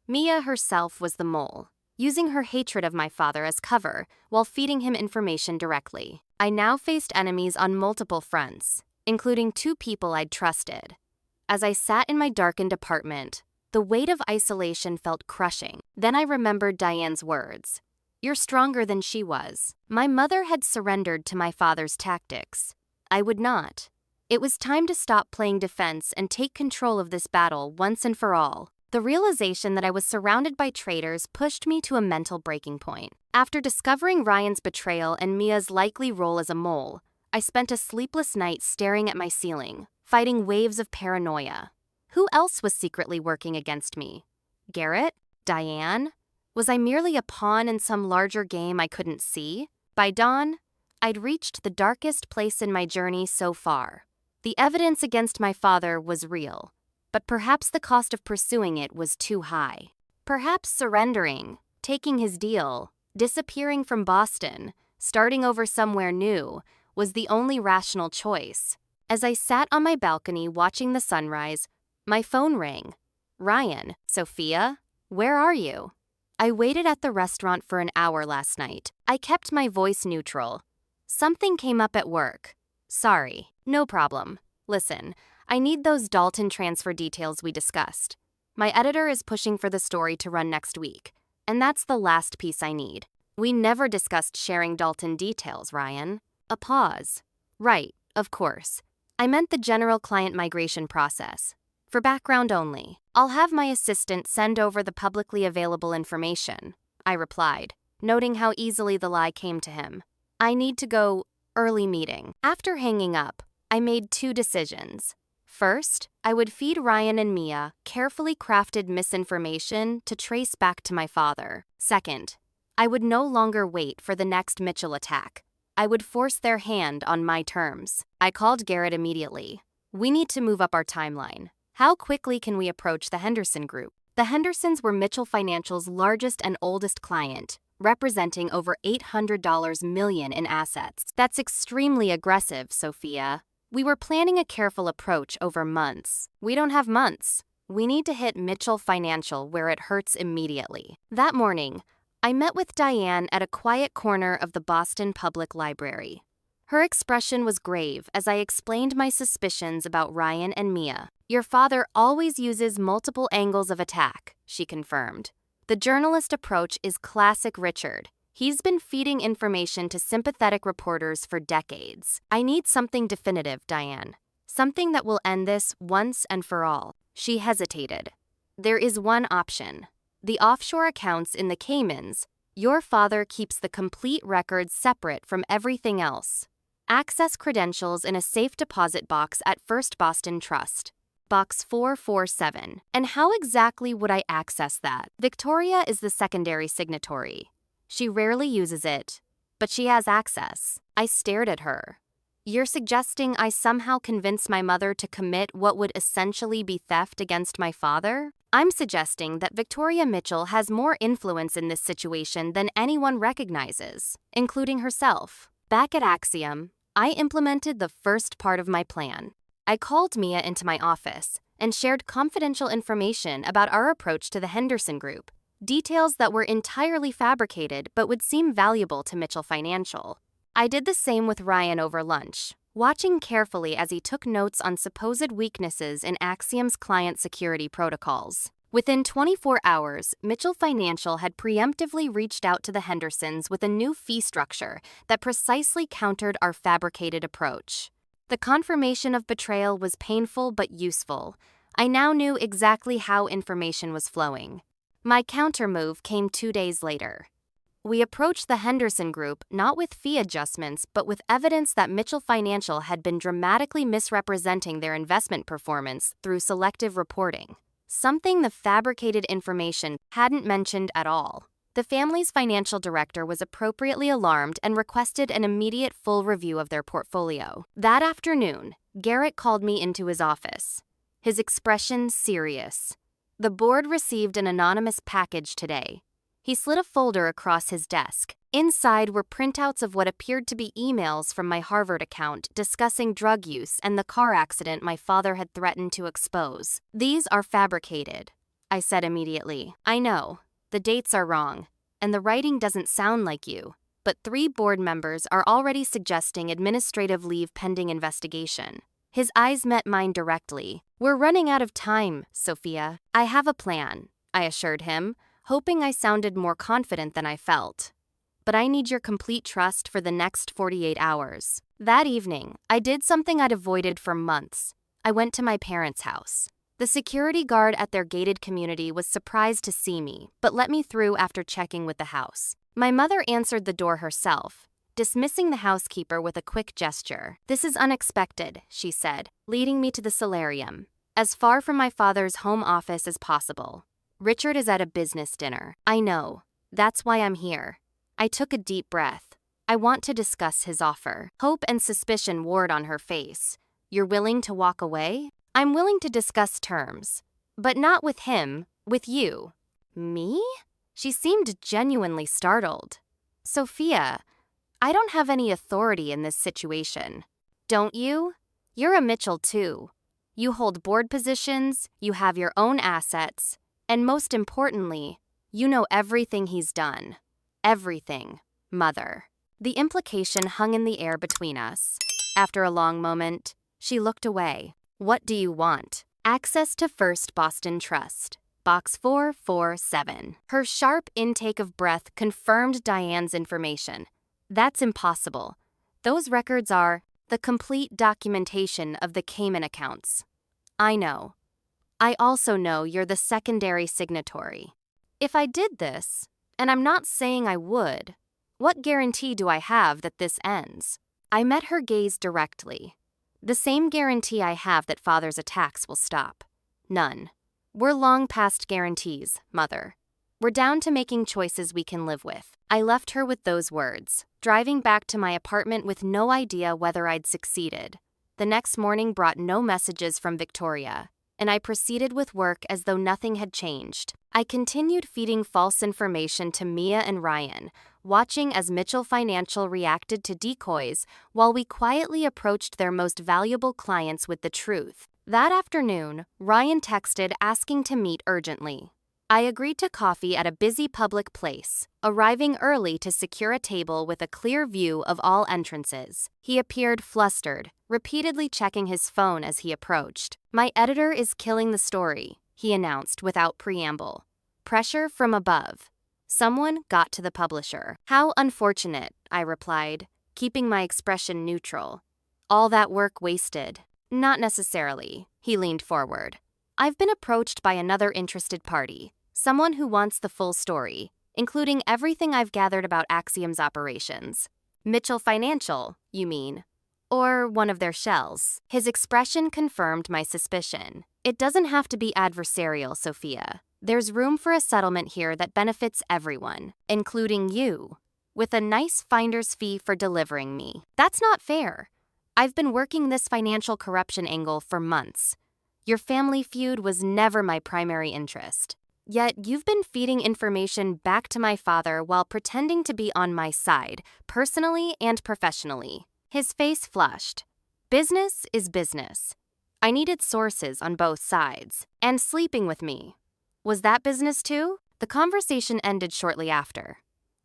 Mia herself was the mole, using her hatred of my father as cover while feeding him information directly. I now faced enemies on multiple fronts, including 2 people I'd trusted. As I sat in my darkened apartment, the weight of isolation felt crushing. Then I remembered Diane's words. "You're stronger than she was." My mother had surrendered to my father's tactics. I would not. It was time to stop playing defense and take control of this battle once and for all. The realization that I was surrounded by traitors pushed me to a mental breaking point. After discovering Ryan's betrayal and Mia's likely role as a mole, I spent a sleepless night staring at my ceiling, fighting waves of paranoia. Who else was secretly working against me? Garrett? Diane? Was I merely a pawn in some larger game I couldn't see? By dawn, I'd reached the darkest place in my journey so far, The evidence against my father was real, but perhaps the cost of pursuing it was too high. Perhaps surrendering, taking his deal, disappearing from Boston, starting over somewhere new, was the only rational choice. As I sat on my balcony watching the sunrise, my phone rang. "Ryan, Sophia, where are you?" I waited at the restaurant for an hour last night. I kept my voice neutral. "Something came up at work." "Sorry, no problem. Listen, I need those Dalton transfer details we discussed. My editor is pushing for the story to run next week, and that's the last piece I need." "We never discussed sharing Dalton details, Ryan." A pause. "Right, of course. I meant the general client migration process. For background only, I'll have my assistant send over the publicly available information," I replied, noting how easily the lie came to him. "I need to go. Early meeting." After hanging up, I made two decisions. First, I would feed Ryan and Mia carefully crafted misinformation to trace back to my father. Second, I would no longer wait for the next Mitchell attack. I would force their hand on my terms. I called Garrett immediately. "We need to move up our timeline. How quickly can we approach the Henderson Group?" The Hendersons were Mitchell Financial's largest and oldest client, representing over $800 million in assets. "That's extremely aggressive, Sophia. We were planning a careful approach over months." "We don't have months. We need to hit Mitchell Financial where it hurts immediately." That morning, I met with Diane at a quiet corner of the Boston Public Library. Her expression was grave as I explained my suspicions about Ryan and Mia. "Your father always uses multiple angles of attack," she confirmed. "The journalist approach is classic Richard. He's been feeding information to sympathetic reporters for decades." "I need something definitive, Diane. Something that will end this once and for all." She hesitated. "There is one option. The offshore accounts in the Caymans. Your father keeps the complete records separate from everything else. Access credentials in a safe deposit box at First Boston Trust. Box 447. And how exactly would I access that?" "Victoria is the secondary signatory. She rarely uses it, but she has access." I stared at her. "You're suggesting I somehow convince my mother to commit what would essentially be theft against my father?" "I'm suggesting that Victoria Mitchell has more influence in this situation than anyone recognizes, including herself." Back at Axiom, I implemented the first part of my plan. I called Mia into my office and shared confidential information about our approach to the Henderson Group. Details that were entirely fabricated but would seem valuable to Mitchell Financial. I did the same with Ryan over lunch, watching carefully as he took notes on supposed weaknesses in Axiom's client security protocols. Within 24 hours, Mitchell Financial had preemptively reached out to the Hendersons with a new fee structure that precisely countered our fabricated approach. The confirmation of betrayal was painful but useful. I now knew exactly how information was flowing. My countermove came 2 days later. We approached the Henderson Group not with fee adjustments, but with evidence that Mitchell Financial had been dramatically misrepresenting their investment performance through selective reporting, something the fabricated information hadn't mentioned at all. The family's financial director was appropriately alarmed and requested an immediate full review of their portfolio. That afternoon, Garrett called me into his office, his expression serious. "The board received an anonymous package today." He slid a folder across his desk. Inside were printouts of what appeared to be emails from my Harvard account discussing drug use and the car accident my father had threatened to expose. "These are fabricated," I said immediately. "I know. The dates are wrong, and the writing doesn't sound like you, but 3 board members are already suggesting administrative leave pending investigation." His eyes met mine directly. "We're running out of time, Sophia." "I have a plan," I assured him, hoping I sounded more confident than I felt. "But I need your complete trust for the next 48 hours. That evening, I did something I'd avoided for months. I went to my parents' house. The security guard at their gated community was surprised to see me, but let me through after checking with the house. My mother answered the door herself, dismissing the housekeeper with a quick gesture. "This is unexpected," she said, leading me to the solarium, as far from my father's home office as possible. "Richard is at a business dinner." "I know. That's why I'm here." I took a deep breath. "I want to discuss his offer." Hope and suspicion warred on her face. You're willing to walk away? I'm willing to discuss terms. But not with him, with you. Me? She seemed genuinely startled. Sophia, I don't have any authority in this situation. Don't you? You're a Mitchell too. You hold board positions, you have your own assets, and most importantly, you know everything he's done. Everything, Mother. The implication hung in the air between us. After a long moment, she looked away. What do you want? Access to First Boston Trust. Box 447. Her sharp intake of breath confirmed Diane's information. That's impossible. Those records are the complete documentation of the Cayman accounts. I know. I also know you're the secondary signatory. If I did this, and I'm not saying I would, what guarantee do I have that this ends? I met her gaze directly. The same guarantee I have that Father's attacks will stop. None. We're long past guarantees, Mother. We're down to making choices we can live with. I left her with those words, driving back to my apartment with no idea whether I'd succeeded. The next morning brought no messages from Victoria, and I proceeded with work as though nothing had changed. I continued feeding false information to Mia and Ryan, watching as Mitchell Financial reacted to decoys while we quietly approached their most valuable clients with the truth. That afternoon, Ryan texted asking to meet urgently. I agreed to coffee at a busy public place, arriving early to secure a table with a clear view of all entrances. He appeared flustered, repeatedly checking his phone as he approached. My editor is killing the story, he announced without preamble. Pressure from above. Someone got to the publisher. How unfortunate, I replied, keeping my expression neutral. All that work wasted. Not necessarily, he leaned forward. I've been approached by another interested party, someone who wants the full story, including everything I've gathered about Axiom's operations. Mitchell Financial, you mean? Or one of their shells. His expression confirmed my suspicion. It doesn't have to be adversarial, Sophia. There's room for a settlement here that benefits everyone, including you, with a nice finder's fee for delivering me. That's not fair. I've been working this financial corruption angle for months. Your family feud was never my primary interest. Yet you've been feeding information back to my father while pretending to be on my side, personally and professionally. His face flushed. Business is business. I needed sources on both sides. And sleeping with me. Was that business too? The conversation ended shortly after.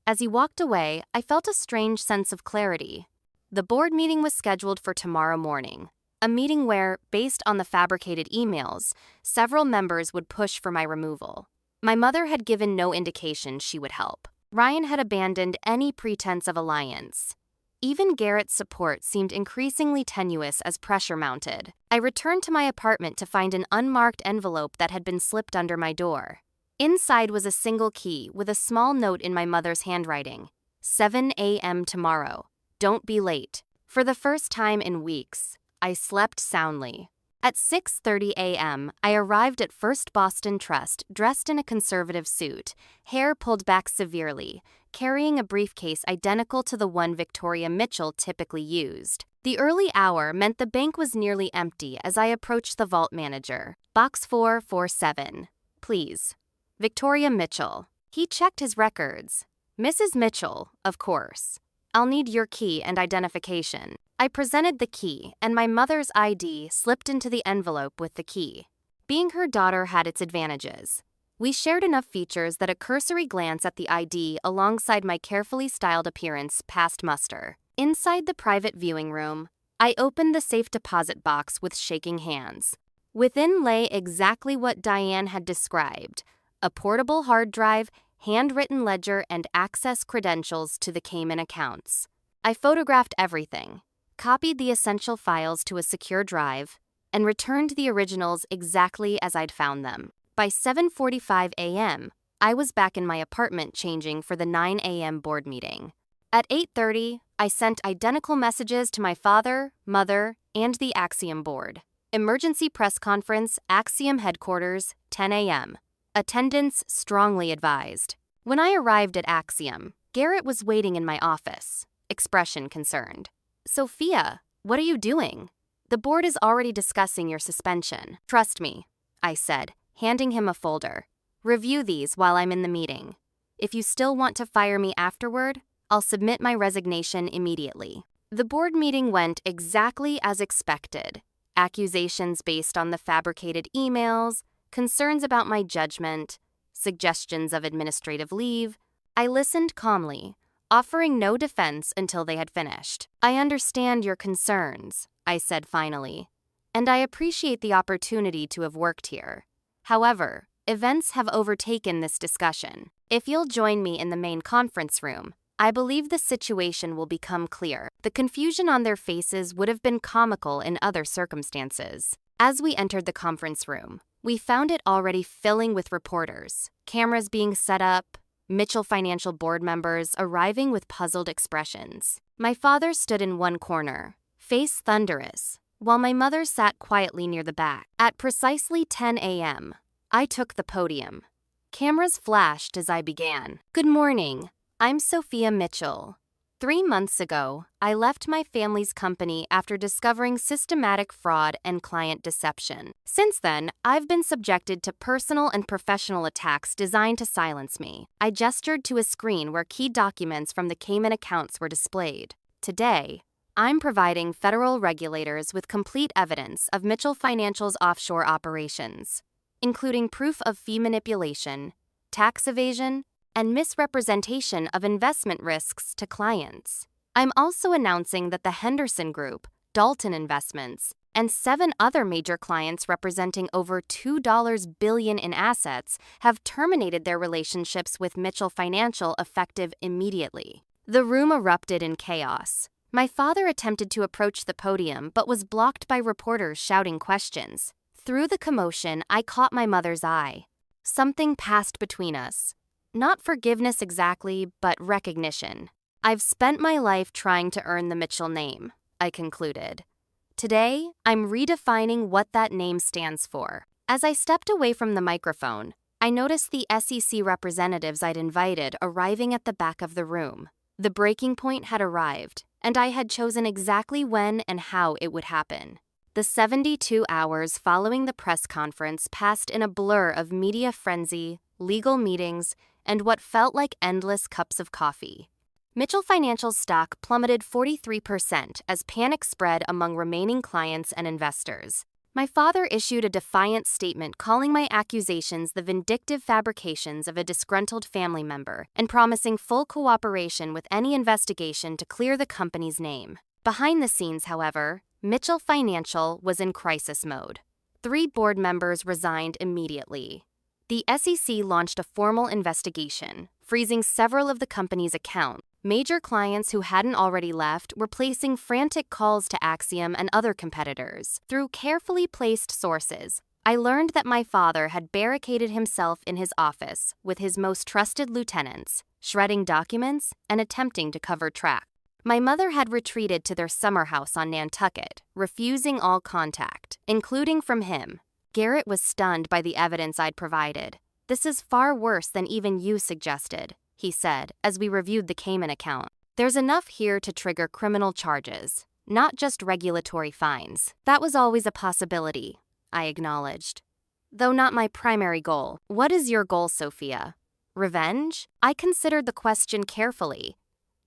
As he walked away, I felt a strange sense of clarity. The board meeting was scheduled for tomorrow morning. A meeting where, based on the fabricated emails, several members would push for my removal. My mother had given no indication she would help. Ryan had abandoned any pretense of alliance. Even Garrett's support seemed increasingly tenuous as pressure mounted. I returned to my apartment to find an unmarked envelope that had been slipped under my door. Inside was a single key with a small note in my mother's handwriting. 7 a.m. tomorrow. Don't be late. For the first time in weeks, I slept soundly. At 6:30 a.m., I arrived at First Boston Trust dressed in a conservative suit, hair pulled back severely, carrying a briefcase identical to the one Victoria Mitchell typically used. The early hour meant the bank was nearly empty as I approached the vault manager. Box 447. Please. Victoria Mitchell. He checked his records. Mrs. Mitchell, of course. I'll need your key and identification. I presented the key, and my mother's ID slipped into the envelope with the key. Being her daughter had its advantages. We shared enough features that a cursory glance at the ID alongside my carefully styled appearance passed muster. Inside the private viewing room, I opened the safe deposit box with shaking hands. Within lay exactly what Diane had described: a portable hard drive, handwritten ledger, and access credentials to the Cayman accounts. I photographed everything, copied the essential files to a secure drive, and returned the originals exactly as I'd found them. By 7:45 a.m., I was back in my apartment changing for the 9 a.m. board meeting. At 8:30, I sent identical messages to my father, mother, and the Axiom board. Emergency press conference, Axiom headquarters, 10 a.m. Attendance strongly advised. When I arrived at Axiom, Garrett was waiting in my office, expression concerned. Sophia, what are you doing? The board is already discussing your suspension. Trust me, I said, handing him a folder. Review these while I'm in the meeting. If you still want to fire me afterward, I'll submit my resignation immediately. The board meeting went exactly as expected. Accusations based on the fabricated emails, concerns about my judgment, suggestions of administrative leave. I listened calmly, offering no defense until they had finished. I understand your concerns, I said finally, and I appreciate the opportunity to have worked here. However, events have overtaken this discussion. If you'll join me in the main conference room, I believe the situation will become clear. The confusion on their faces would have been comical in other circumstances. As we entered the conference room, we found it already filling with reporters, cameras being set up, Mitchell Financial board members arriving with puzzled expressions. My father stood in one corner, face thunderous, while my mother sat quietly near the back. At precisely 10 a.m., I took the podium. Cameras flashed as I began. Good morning. I'm Sophia Mitchell. 3 months ago, I left my family's company after discovering systematic fraud and client deception. Since then, I've been subjected to personal and professional attacks designed to silence me. I gestured to a screen where key documents from the Cayman accounts were displayed. Today, I'm providing federal regulators with complete evidence of Mitchell Financial's offshore operations, including proof of fee manipulation, tax evasion, and misrepresentation of investment risks to clients. I'm also announcing that the Henderson Group, Dalton Investments, and 7 other major clients representing over $2 billion in assets have terminated their relationships with Mitchell Financial effective immediately. The room erupted in chaos. My father attempted to approach the podium but was blocked by reporters shouting questions. Through the commotion, I caught my mother's eye. Something passed between us. Not forgiveness exactly, but recognition. I've spent my life trying to earn the Mitchell name, I concluded. Today, I'm redefining what that name stands for. As I stepped away from the microphone, I noticed the SEC representatives I'd invited arriving at the back of the room. The breaking point had arrived, and I had chosen exactly when and how it would happen. The 72 hours following the press conference passed in a blur of media frenzy, legal meetings, and what felt like endless cups of coffee. Mitchell Financial's stock plummeted 43% as panic spread among remaining clients and investors. My father issued a defiant statement calling my accusations the vindictive fabrications of a disgruntled family member and promising full cooperation with any investigation to clear the company's name. Behind the scenes, however, Mitchell Financial was in crisis mode. 3 board members resigned immediately. The SEC launched a formal investigation, freezing several of the company's accounts. Major clients who hadn't already left were placing frantic calls to Axiom and other competitors. Through carefully placed sources, I learned that my father had barricaded himself in his office with his most trusted lieutenants, shredding documents and attempting to cover tracks. My mother had retreated to their summer house on Nantucket, refusing all contact, including from him. Garrett was stunned by the evidence I'd provided. This is far worse than even you suggested, he said, as we reviewed the Cayman account. There's enough here to trigger criminal charges, not just regulatory fines. That was always a possibility, I acknowledged. Though not my primary goal. What is your goal, Sophia? Revenge? I considered the question carefully.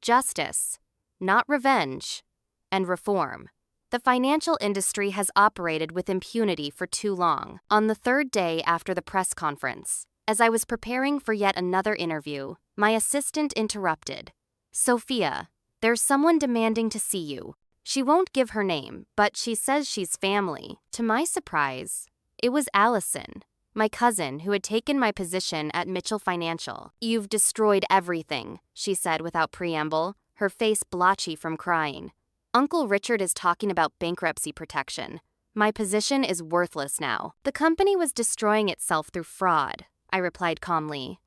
Justice, not revenge, and reform. The financial industry has operated with impunity for too long. On the 3rd day after the press conference, as I was preparing for yet another interview, my assistant interrupted. Sophia, there's someone demanding to see you. She won't give her name, but she says she's family. To my surprise, it was Allison, my cousin who had taken my position at Mitchell Financial. You've destroyed everything, she said without preamble, her face blotchy from crying. Uncle Richard is talking about bankruptcy protection. My position is worthless now. The company was destroying itself through fraud, I replied calmly.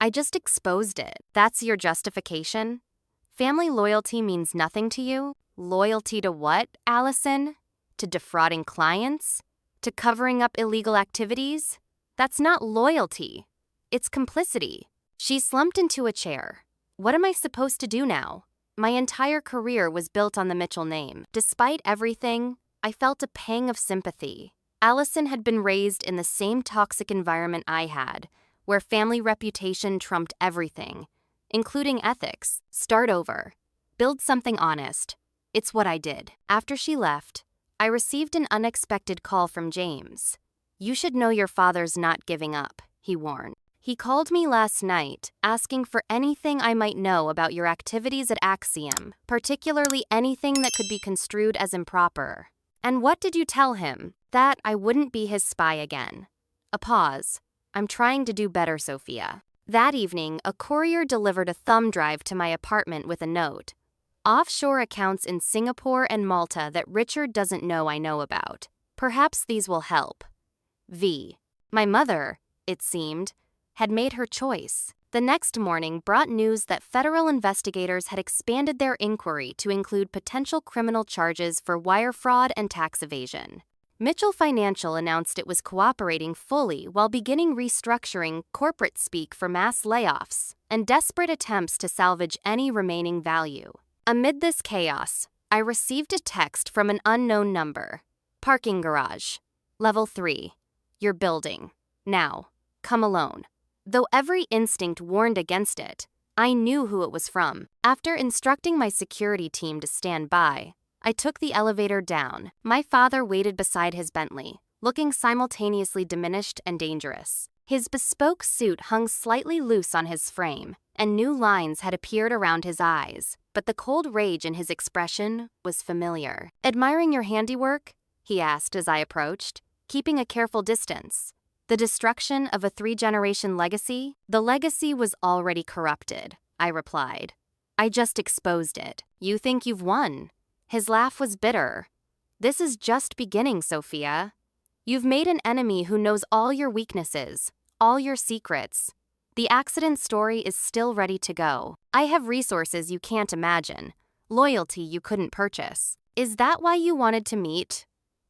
I just exposed it. That's your justification? Family loyalty means nothing to you? Loyalty to what, Allison? To defrauding clients? To covering up illegal activities? That's not loyalty. It's complicity. She slumped into a chair. What am I supposed to do now? My entire career was built on the Mitchell name. Despite everything, I felt a pang of sympathy. Allison had been raised in the same toxic environment I had, where family reputation trumped everything, including ethics. Start over. Build something honest. It's what I did. After she left, I received an unexpected call from James. You should know your father's not giving up, he warned. He called me last night, asking for anything I might know about your activities at Axiom, particularly anything that could be construed as improper. And what did you tell him? That I wouldn't be his spy again. A pause. I'm trying to do better, Sophia. That evening, a courier delivered a thumb drive to my apartment with a note. Offshore accounts in Singapore and Malta that Richard doesn't know I know about. Perhaps these will help. V. My mother, it seemed, had made her choice. The next morning brought news that federal investigators had expanded their inquiry to include potential criminal charges for wire fraud and tax evasion. Mitchell Financial announced it was cooperating fully while beginning restructuring corporate speak for mass layoffs and desperate attempts to salvage any remaining value. Amid this chaos, I received a text from an unknown number. Parking garage. Level 3. Your building. Now. Come alone. Though every instinct warned against it, I knew who it was from. After instructing my security team to stand by, I took the elevator down. My father waited beside his Bentley, looking simultaneously diminished and dangerous. His bespoke suit hung slightly loose on his frame, and new lines had appeared around his eyes, but the cold rage in his expression was familiar. Admiring your handiwork? He asked as I approached, keeping a careful distance. The destruction of a 3-generation legacy? The legacy was already corrupted, I replied. I just exposed it. You think you've won? His laugh was bitter. This is just beginning, Sophia. You've made an enemy who knows all your weaknesses, all your secrets. The accident story is still ready to go. I have resources you can't imagine, loyalty you couldn't purchase. Is that why you wanted to meet?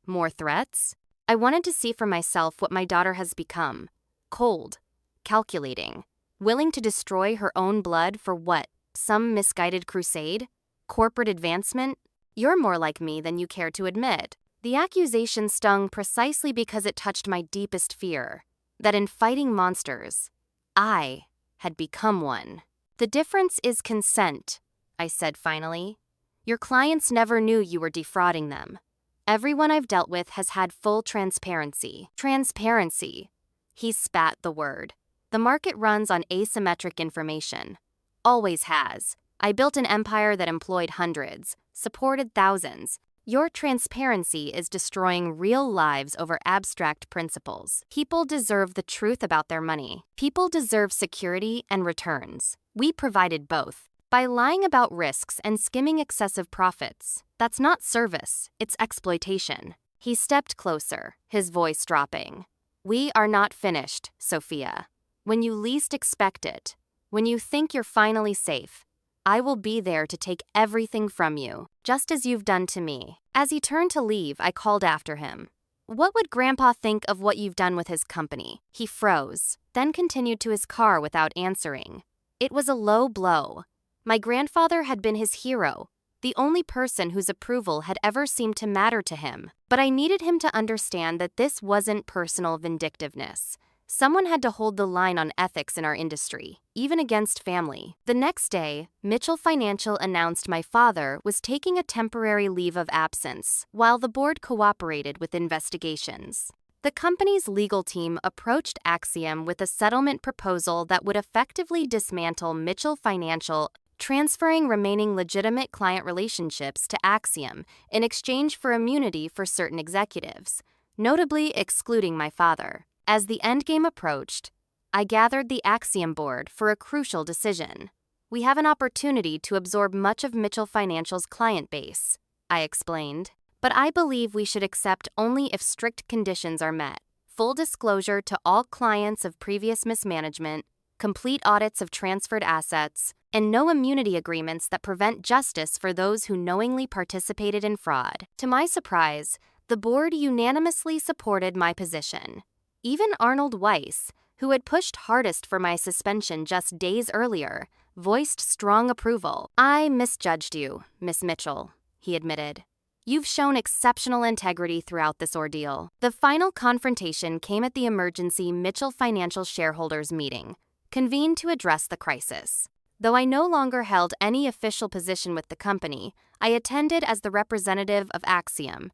More threats? I wanted to see for myself what my daughter has become. Cold, calculating, willing to destroy her own blood for what? Some misguided crusade? Corporate advancement? You're more like me than you care to admit. The accusation stung precisely because it touched my deepest fear, that in fighting monsters, I had become one. The difference is consent, I said finally. Your clients never knew you were defrauding them. Everyone I've dealt with has had full transparency. Transparency. He spat the word. The market runs on asymmetric information. Always has. I built an empire that employed hundreds, supported thousands. Your transparency is destroying real lives over abstract principles. People deserve the truth about their money. People deserve security and returns. We provided both. By lying about risks and skimming excessive profits, that's not service, it's exploitation. He stepped closer, his voice dropping. We are not finished, Sophia. When you least expect it, when you think you're finally safe, I will be there to take everything from you, just as you've done to me. As he turned to leave, I called after him. What would Grandpa think of what you've done with his company? He froze, then continued to his car without answering. It was a low blow. My grandfather had been his hero, the only person whose approval had ever seemed to matter to him. But I needed him to understand that this wasn't personal vindictiveness. Someone had to hold the line on ethics in our industry, even against family. The next day, Mitchell Financial announced my father was taking a temporary leave of absence while the board cooperated with investigations. The company's legal team approached Axiom with a settlement proposal that would effectively dismantle Mitchell Financial, transferring remaining legitimate client relationships to Axiom in exchange for immunity for certain executives, notably excluding my father. As the endgame approached, I gathered the Axiom board for a crucial decision. We have an opportunity to absorb much of Mitchell Financial's client base, I explained, but I believe we should accept only if strict conditions are met. Full disclosure to all clients of previous mismanagement, complete audits of transferred assets, and no immunity agreements that prevent justice for those who knowingly participated in fraud. To my surprise, the board unanimously supported my position. Even Arnold Weiss, who had pushed hardest for my suspension just days earlier, voiced strong approval. I misjudged you, Miss Mitchell, he admitted. You've shown exceptional integrity throughout this ordeal. The final confrontation came at the emergency Mitchell Financial shareholders meeting, convened to address the crisis. Though I no longer held any official position with the company, I attended as the representative of Axiom,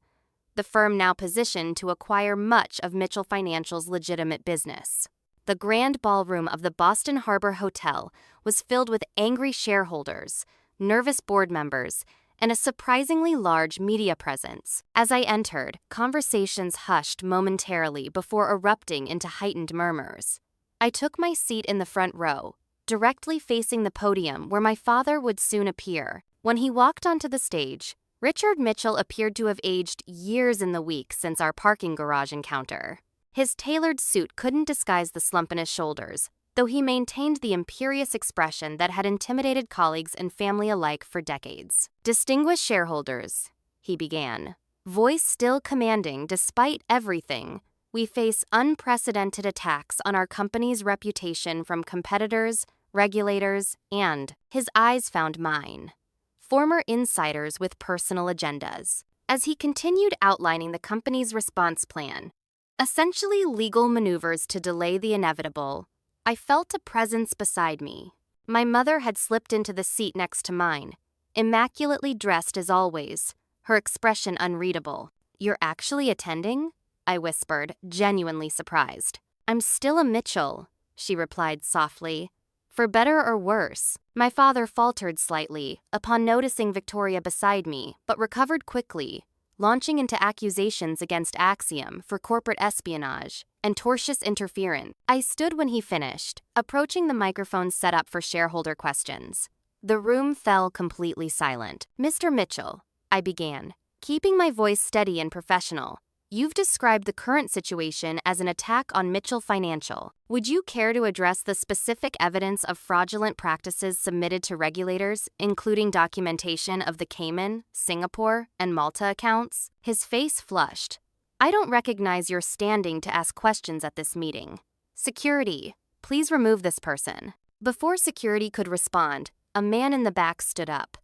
the firm now positioned to acquire much of Mitchell Financial's legitimate business. The grand ballroom of the Boston Harbor Hotel was filled with angry shareholders, nervous board members, and a surprisingly large media presence. As I entered, conversations hushed momentarily before erupting into heightened murmurs. I took my seat in the front row, directly facing the podium where my father would soon appear. When he walked onto the stage, Richard Mitchell appeared to have aged years in the week since our parking garage encounter. His tailored suit couldn't disguise the slump in his shoulders, though he maintained the imperious expression that had intimidated colleagues and family alike for decades. "Distinguished shareholders," he began, voice still commanding despite everything, "we face unprecedented attacks on our company's reputation from competitors, regulators, and," his eyes found mine, "former insiders with personal agendas." As he continued outlining the company's response plan, essentially legal maneuvers to delay the inevitable, I felt a presence beside me. My mother had slipped into the seat next to mine, immaculately dressed as always, her expression unreadable. "You're actually attending?" I whispered, genuinely surprised. "I'm still a Mitchell," she replied softly. "For better or worse." My father faltered slightly upon noticing Victoria beside me, but recovered quickly, launching into accusations against Axiom for corporate espionage and tortious interference. I stood when he finished, approaching the microphone set up for shareholder questions. The room fell completely silent. "Mr. Mitchell," I began, keeping my voice steady and professional, "you've described the current situation as an attack on Mitchell Financial. Would you care to address the specific evidence of fraudulent practices submitted to regulators, including documentation of the Cayman, Singapore, and Malta accounts?" His face flushed. "I don't recognize your standing to ask questions at this meeting. Security, please remove this person." Before security could respond, a man in the back stood up.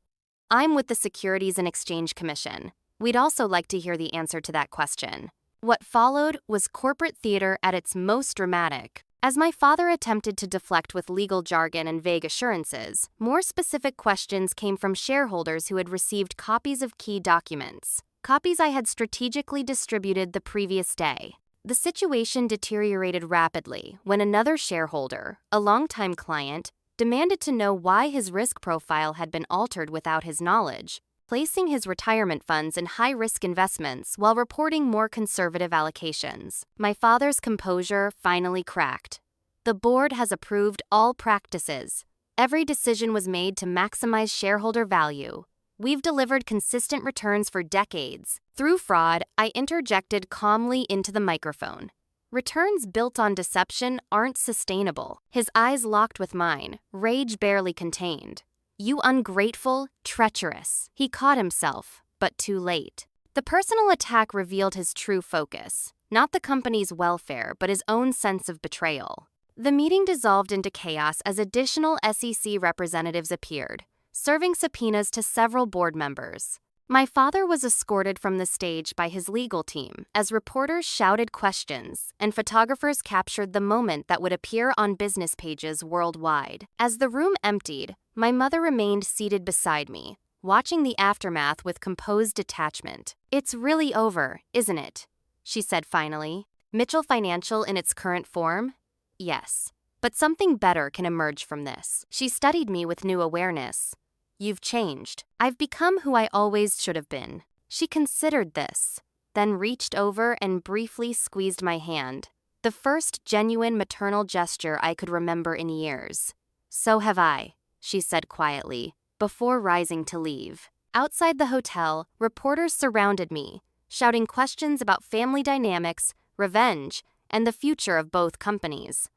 "I'm with the Securities and Exchange Commission. We'd also like to hear the answer to that question." What followed was corporate theater at its most dramatic. As my father attempted to deflect with legal jargon and vague assurances, more specific questions came from shareholders who had received copies of key documents, copies I had strategically distributed the previous day. The situation deteriorated rapidly when another shareholder, a longtime client, demanded to know why his risk profile had been altered without his knowledge, placing his retirement funds in high-risk investments while reporting more conservative allocations. My father's composure finally cracked. "The board has approved all practices. Every decision was made to maximize shareholder value. We've delivered consistent returns for decades." Through fraud, I interjected calmly into the microphone. "Returns built on deception aren't sustainable." His eyes locked with mine, rage barely contained. "You ungrateful, treacherous." He caught himself, but too late. The personal attack revealed his true focus, not the company's welfare, but his own sense of betrayal. The meeting dissolved into chaos as additional SEC representatives appeared, serving subpoenas to several board members. My father was escorted from the stage by his legal team as reporters shouted questions and photographers captured the moment that would appear on business pages worldwide. As the room emptied, my mother remained seated beside me, watching the aftermath with composed detachment. "It's really over, isn't it?" she said finally. "Mitchell Financial in its current form? Yes. But something better can emerge from this." She studied me with new awareness. "You've changed. I've become who I always should have been." She considered this, then reached over and briefly squeezed my hand, the first genuine maternal gesture I could remember in years. "So have I," she said quietly, before rising to leave. Outside the hotel, reporters surrounded me, shouting questions about family dynamics, revenge, and the future of both companies.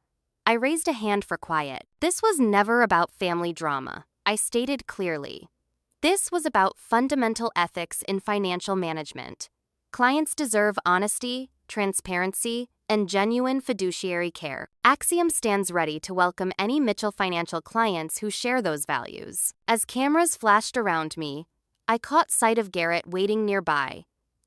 I raised a hand for quiet. This was never about family drama, I stated clearly. This was about fundamental ethics in financial management. Clients deserve honesty, transparency, and genuine fiduciary care. Axiom stands ready to welcome any Mitchell Financial clients who share those values. As cameras flashed around me, I caught sight of Garrett waiting nearby,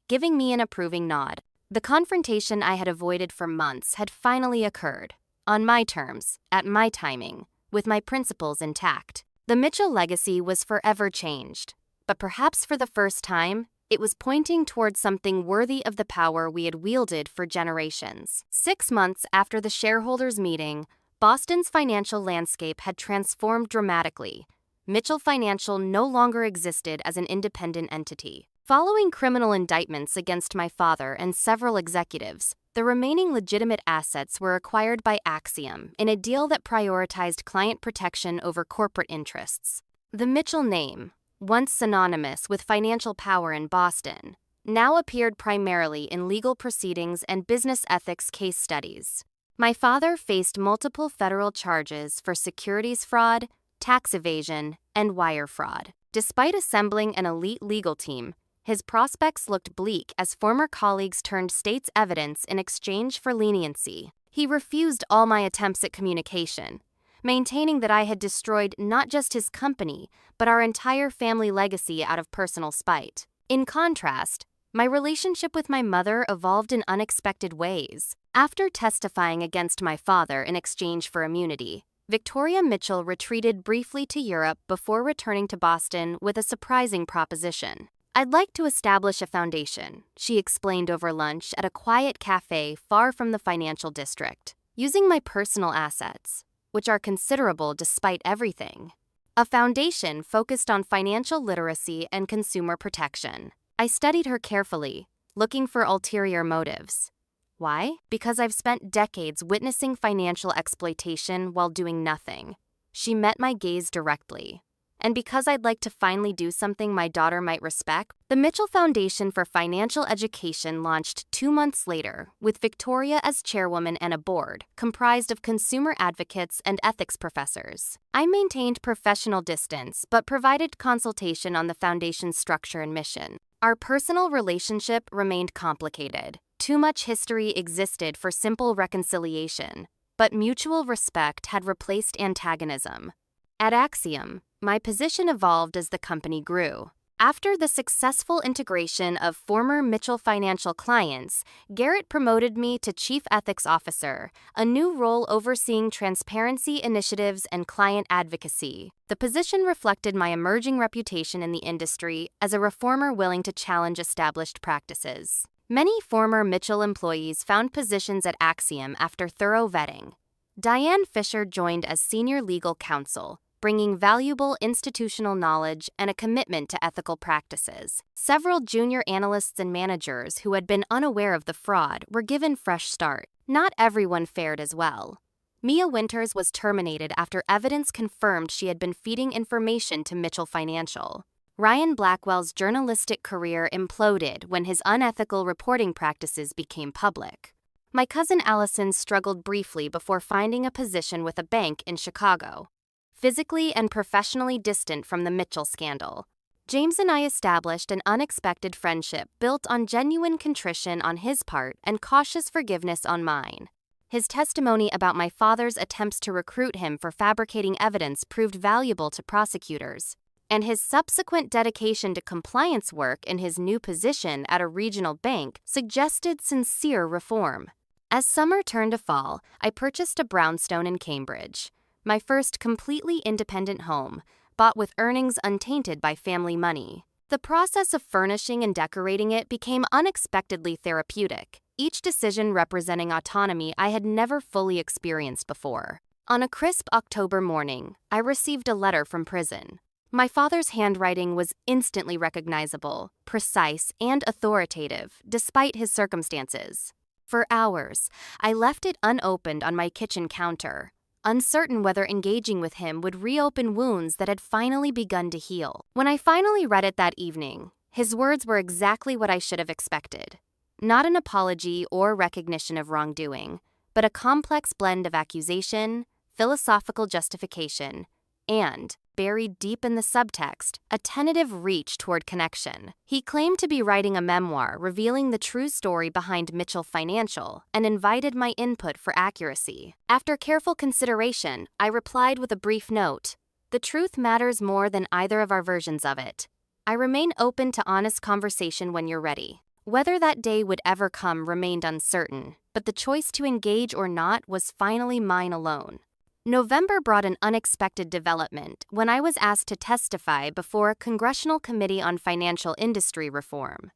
giving me an approving nod. The confrontation I had avoided for months had finally occurred, on my terms, at my timing, with my principles intact. The Mitchell legacy was forever changed, but perhaps for the first time, it was pointing towards something worthy of the power we had wielded for generations. 6 months after the shareholders' meeting, Boston's financial landscape had transformed dramatically. Mitchell Financial no longer existed as an independent entity. Following criminal indictments against my father and several executives, the remaining legitimate assets were acquired by Axiom in a deal that prioritized client protection over corporate interests. The Mitchell name, once synonymous with financial power in Boston, now appeared primarily in legal proceedings and business ethics case studies. My father faced multiple federal charges for securities fraud, tax evasion, and wire fraud. Despite assembling an elite legal team, his prospects looked bleak as former colleagues turned state's evidence in exchange for leniency. He refused all my attempts at communication, maintaining that I had destroyed not just his company, but our entire family legacy out of personal spite. In contrast, my relationship with my mother evolved in unexpected ways. After testifying against my father in exchange for immunity, Victoria Mitchell retreated briefly to Europe before returning to Boston with a surprising proposition. "I'd like to establish a foundation," she explained over lunch at a quiet cafe far from the financial district, "using my personal assets, which are considerable despite everything. A foundation focused on financial literacy and consumer protection." I studied her carefully, looking for ulterior motives. Why? Because I've spent decades witnessing financial exploitation while doing nothing. She met my gaze directly. And because I'd like to finally do something my daughter might respect, the Mitchell Foundation for Financial Education launched 2 months later, with Victoria as chairwoman and a board comprised of consumer advocates and ethics professors. I maintained professional distance but provided consultation on the foundation's structure and mission. Our personal relationship remained complicated. Too much history existed for simple reconciliation, but mutual respect had replaced antagonism. At Axiom, my position evolved as the company grew. After the successful integration of former Mitchell Financial clients, Garrett promoted me to Chief Ethics Officer, a new role overseeing transparency initiatives and client advocacy. The position reflected my emerging reputation in the industry as a reformer willing to challenge established practices. Many former Mitchell employees found positions at Axiom after thorough vetting. Diane Fisher joined as senior legal counsel, bringing valuable institutional knowledge and a commitment to ethical practices. Several junior analysts and managers who had been unaware of the fraud were given fresh start. Not everyone fared as well. Mia Winters was terminated after evidence confirmed she had been feeding information to Mitchell Financial. Ryan Blackwell's journalistic career imploded when his unethical reporting practices became public. My cousin Allison struggled briefly before finding a position with a bank in Chicago. Physically and professionally distant from the Mitchell scandal, James and I established an unexpected friendship built on genuine contrition on his part and cautious forgiveness on mine. His testimony about my father's attempts to recruit him for fabricating evidence proved valuable to prosecutors, and his subsequent dedication to compliance work in his new position at a regional bank suggested sincere reform. As summer turned to fall, I purchased a brownstone in Cambridge, my first completely independent home, bought with earnings untainted by family money. The process of furnishing and decorating it became unexpectedly therapeutic, each decision representing autonomy I had never fully experienced before. On a crisp October morning, I received a letter from prison. My father's handwriting was instantly recognizable, precise, and authoritative, despite his circumstances. For hours, I left it unopened on my kitchen counter, uncertain whether engaging with him would reopen wounds that had finally begun to heal. When I finally read it that evening, his words were exactly what I should have expected. Not an apology or recognition of wrongdoing, but a complex blend of accusation, philosophical justification, and, buried deep in the subtext, a tentative reach toward connection. He claimed to be writing a memoir revealing the true story behind Mitchell Financial and invited my input for accuracy. After careful consideration, I replied with a brief note, "The truth matters more than either of our versions of it. I remain open to honest conversation when you're ready. Whether that day would ever come remained uncertain, but the choice to engage or not was finally mine alone. November brought an unexpected development when I was asked to testify before a Congressional Committee on Financial Industry Reform.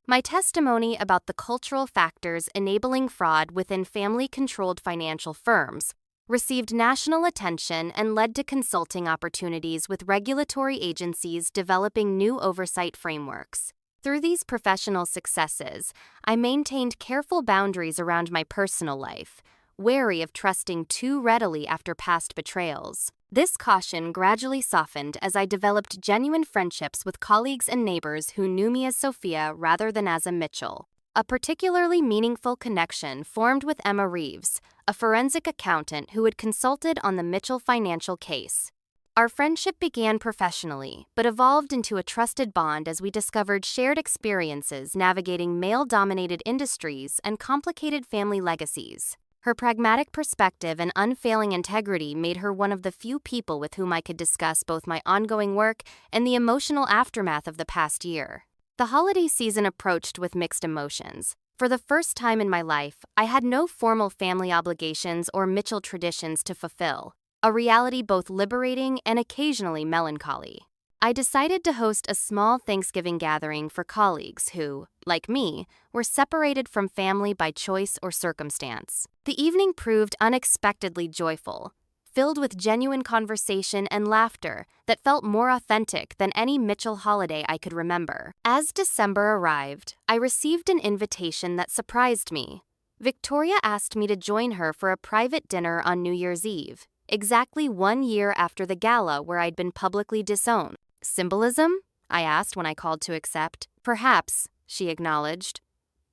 My testimony about the cultural factors enabling fraud within family-controlled financial firms received national attention and led to consulting opportunities with regulatory agencies developing new oversight frameworks. Through these professional successes, I maintained careful boundaries around my personal life, wary of trusting too readily after past betrayals. This caution gradually softened as I developed genuine friendships with colleagues and neighbors who knew me as Sophia rather than as a Mitchell. A particularly meaningful connection formed with Emma Reeves, a forensic accountant who had consulted on the Mitchell financial case. Our friendship began professionally, but evolved into a trusted bond as we discovered shared experiences navigating male-dominated industries and complicated family legacies. Her pragmatic perspective and unfailing integrity made her one of the few people with whom I could discuss both my ongoing work and the emotional aftermath of the past year. The holiday season approached with mixed emotions. For the first time in my life, I had no formal family obligations or Mitchell traditions to fulfill, a reality both liberating and occasionally melancholy. I decided to host a small Thanksgiving gathering for colleagues who, like me, were separated from family by choice or circumstance. The evening proved unexpectedly joyful, filled with genuine conversation and laughter that felt more authentic than any Mitchell holiday I could remember. As December arrived, I received an invitation that surprised me. Victoria asked me to join her for a private dinner on New Year's Eve, exactly 1 year after the gala where I'd been publicly disowned. Symbolism? I asked when I called to accept. Perhaps, she acknowledged.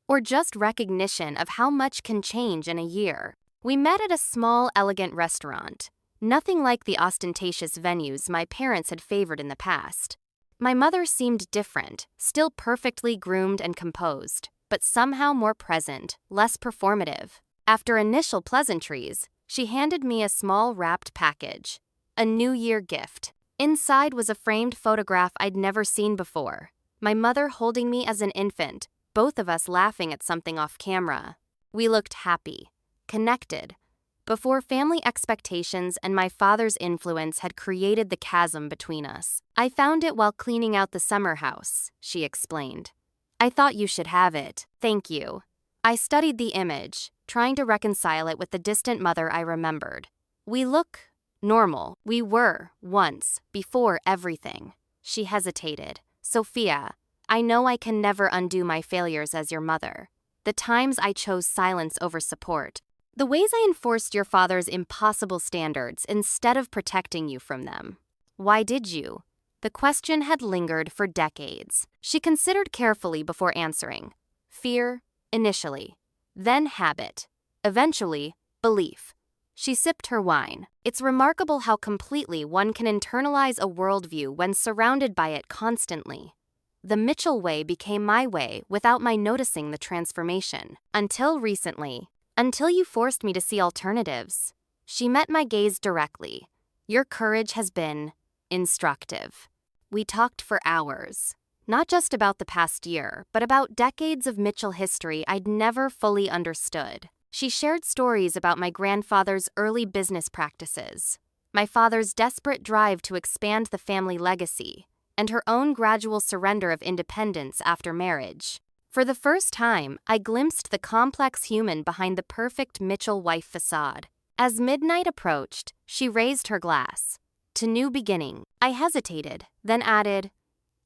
Or just recognition of how much can change in a year. We met at a small, elegant restaurant, nothing like the ostentatious venues my parents had favored in the past. My mother seemed different, still perfectly groomed and composed, but somehow more present, less performative. After initial pleasantries, she handed me a small wrapped package, a New Year gift. Inside was a framed photograph I'd never seen before, my mother holding me as an infant, both of us laughing at something off camera. We looked happy, connected, before family expectations and my father's influence had created the chasm between us. I found it while cleaning out the summer house, she explained. I thought you should have it. Thank you. I studied the image, trying to reconcile it with the distant mother I remembered. We look normal. We were, once, before everything. She hesitated. Sophia, I know I can never undo my failures as your mother. The times I chose silence over support. The ways I enforced your father's impossible standards instead of protecting you from them. Why did you? The question had lingered for decades. She considered carefully before answering. Fear, initially. Then habit. Eventually, belief. She sipped her wine. It's remarkable how completely one can internalize a worldview when surrounded by it constantly. The Mitchell way became my way without my noticing the transformation. Until recently. Until you forced me to see alternatives. She met my gaze directly. Your courage has been instructive. We talked for hours. Not just about the past year, but about decades of Mitchell history I'd never fully understood. She shared stories about my grandfather's early business practices, my father's desperate drive to expand the family legacy, and her own gradual surrender of independence after marriage. For the first time, I glimpsed the complex human behind the perfect Mitchell wife facade. As midnight approached, she raised her glass. To new beginning. I hesitated, then added,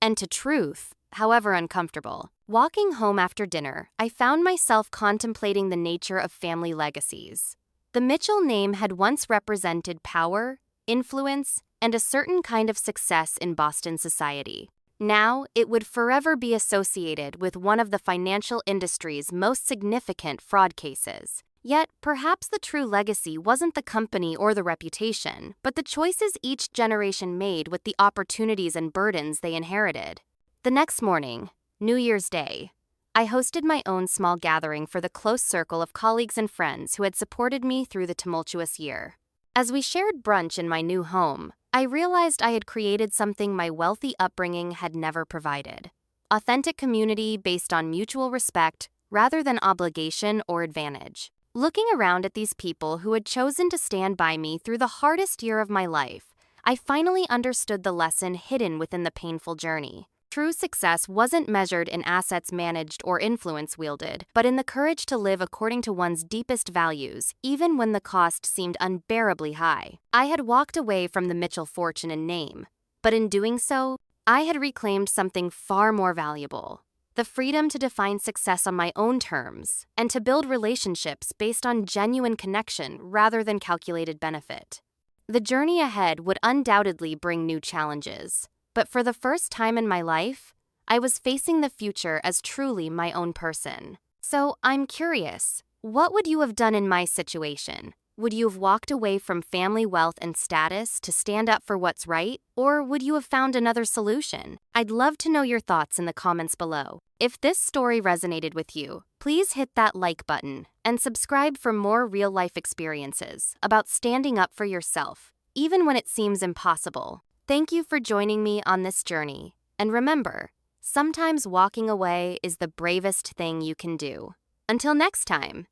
and to truth, however uncomfortable. Walking home after dinner, I found myself contemplating the nature of family legacies. The Mitchell name had once represented power, influence, and a certain kind of success in Boston society. Now, it would forever be associated with one of the financial industry's most significant fraud cases. Yet, perhaps the true legacy wasn't the company or the reputation, but the choices each generation made with the opportunities and burdens they inherited. The next morning, New Year's Day, I hosted my own small gathering for the close circle of colleagues and friends who had supported me through the tumultuous year. As we shared brunch in my new home, I realized I had created something my wealthy upbringing had never provided: authentic community based on mutual respect rather than obligation or advantage. Looking around at these people who had chosen to stand by me through the hardest year of my life, I finally understood the lesson hidden within the painful journey. True success wasn't measured in assets managed or influence wielded, but in the courage to live according to one's deepest values, even when the cost seemed unbearably high. I had walked away from the Mitchell fortune and name, but in doing so, I had reclaimed something far more valuable: the freedom to define success on my own terms and to build relationships based on genuine connection rather than calculated benefit. The journey ahead would undoubtedly bring new challenges, but for the first time in my life, I was facing the future as truly my own person. So I'm curious, what would you have done in my situation? Would you have walked away from family wealth and status to stand up for what's right? Or would you have found another solution? I'd love to know your thoughts in the comments below. If this story resonated with you, please hit that like button and subscribe for more real-life experiences about standing up for yourself, even when it seems impossible. Thank you for joining me on this journey. And remember, sometimes walking away is the bravest thing you can do. Until next time.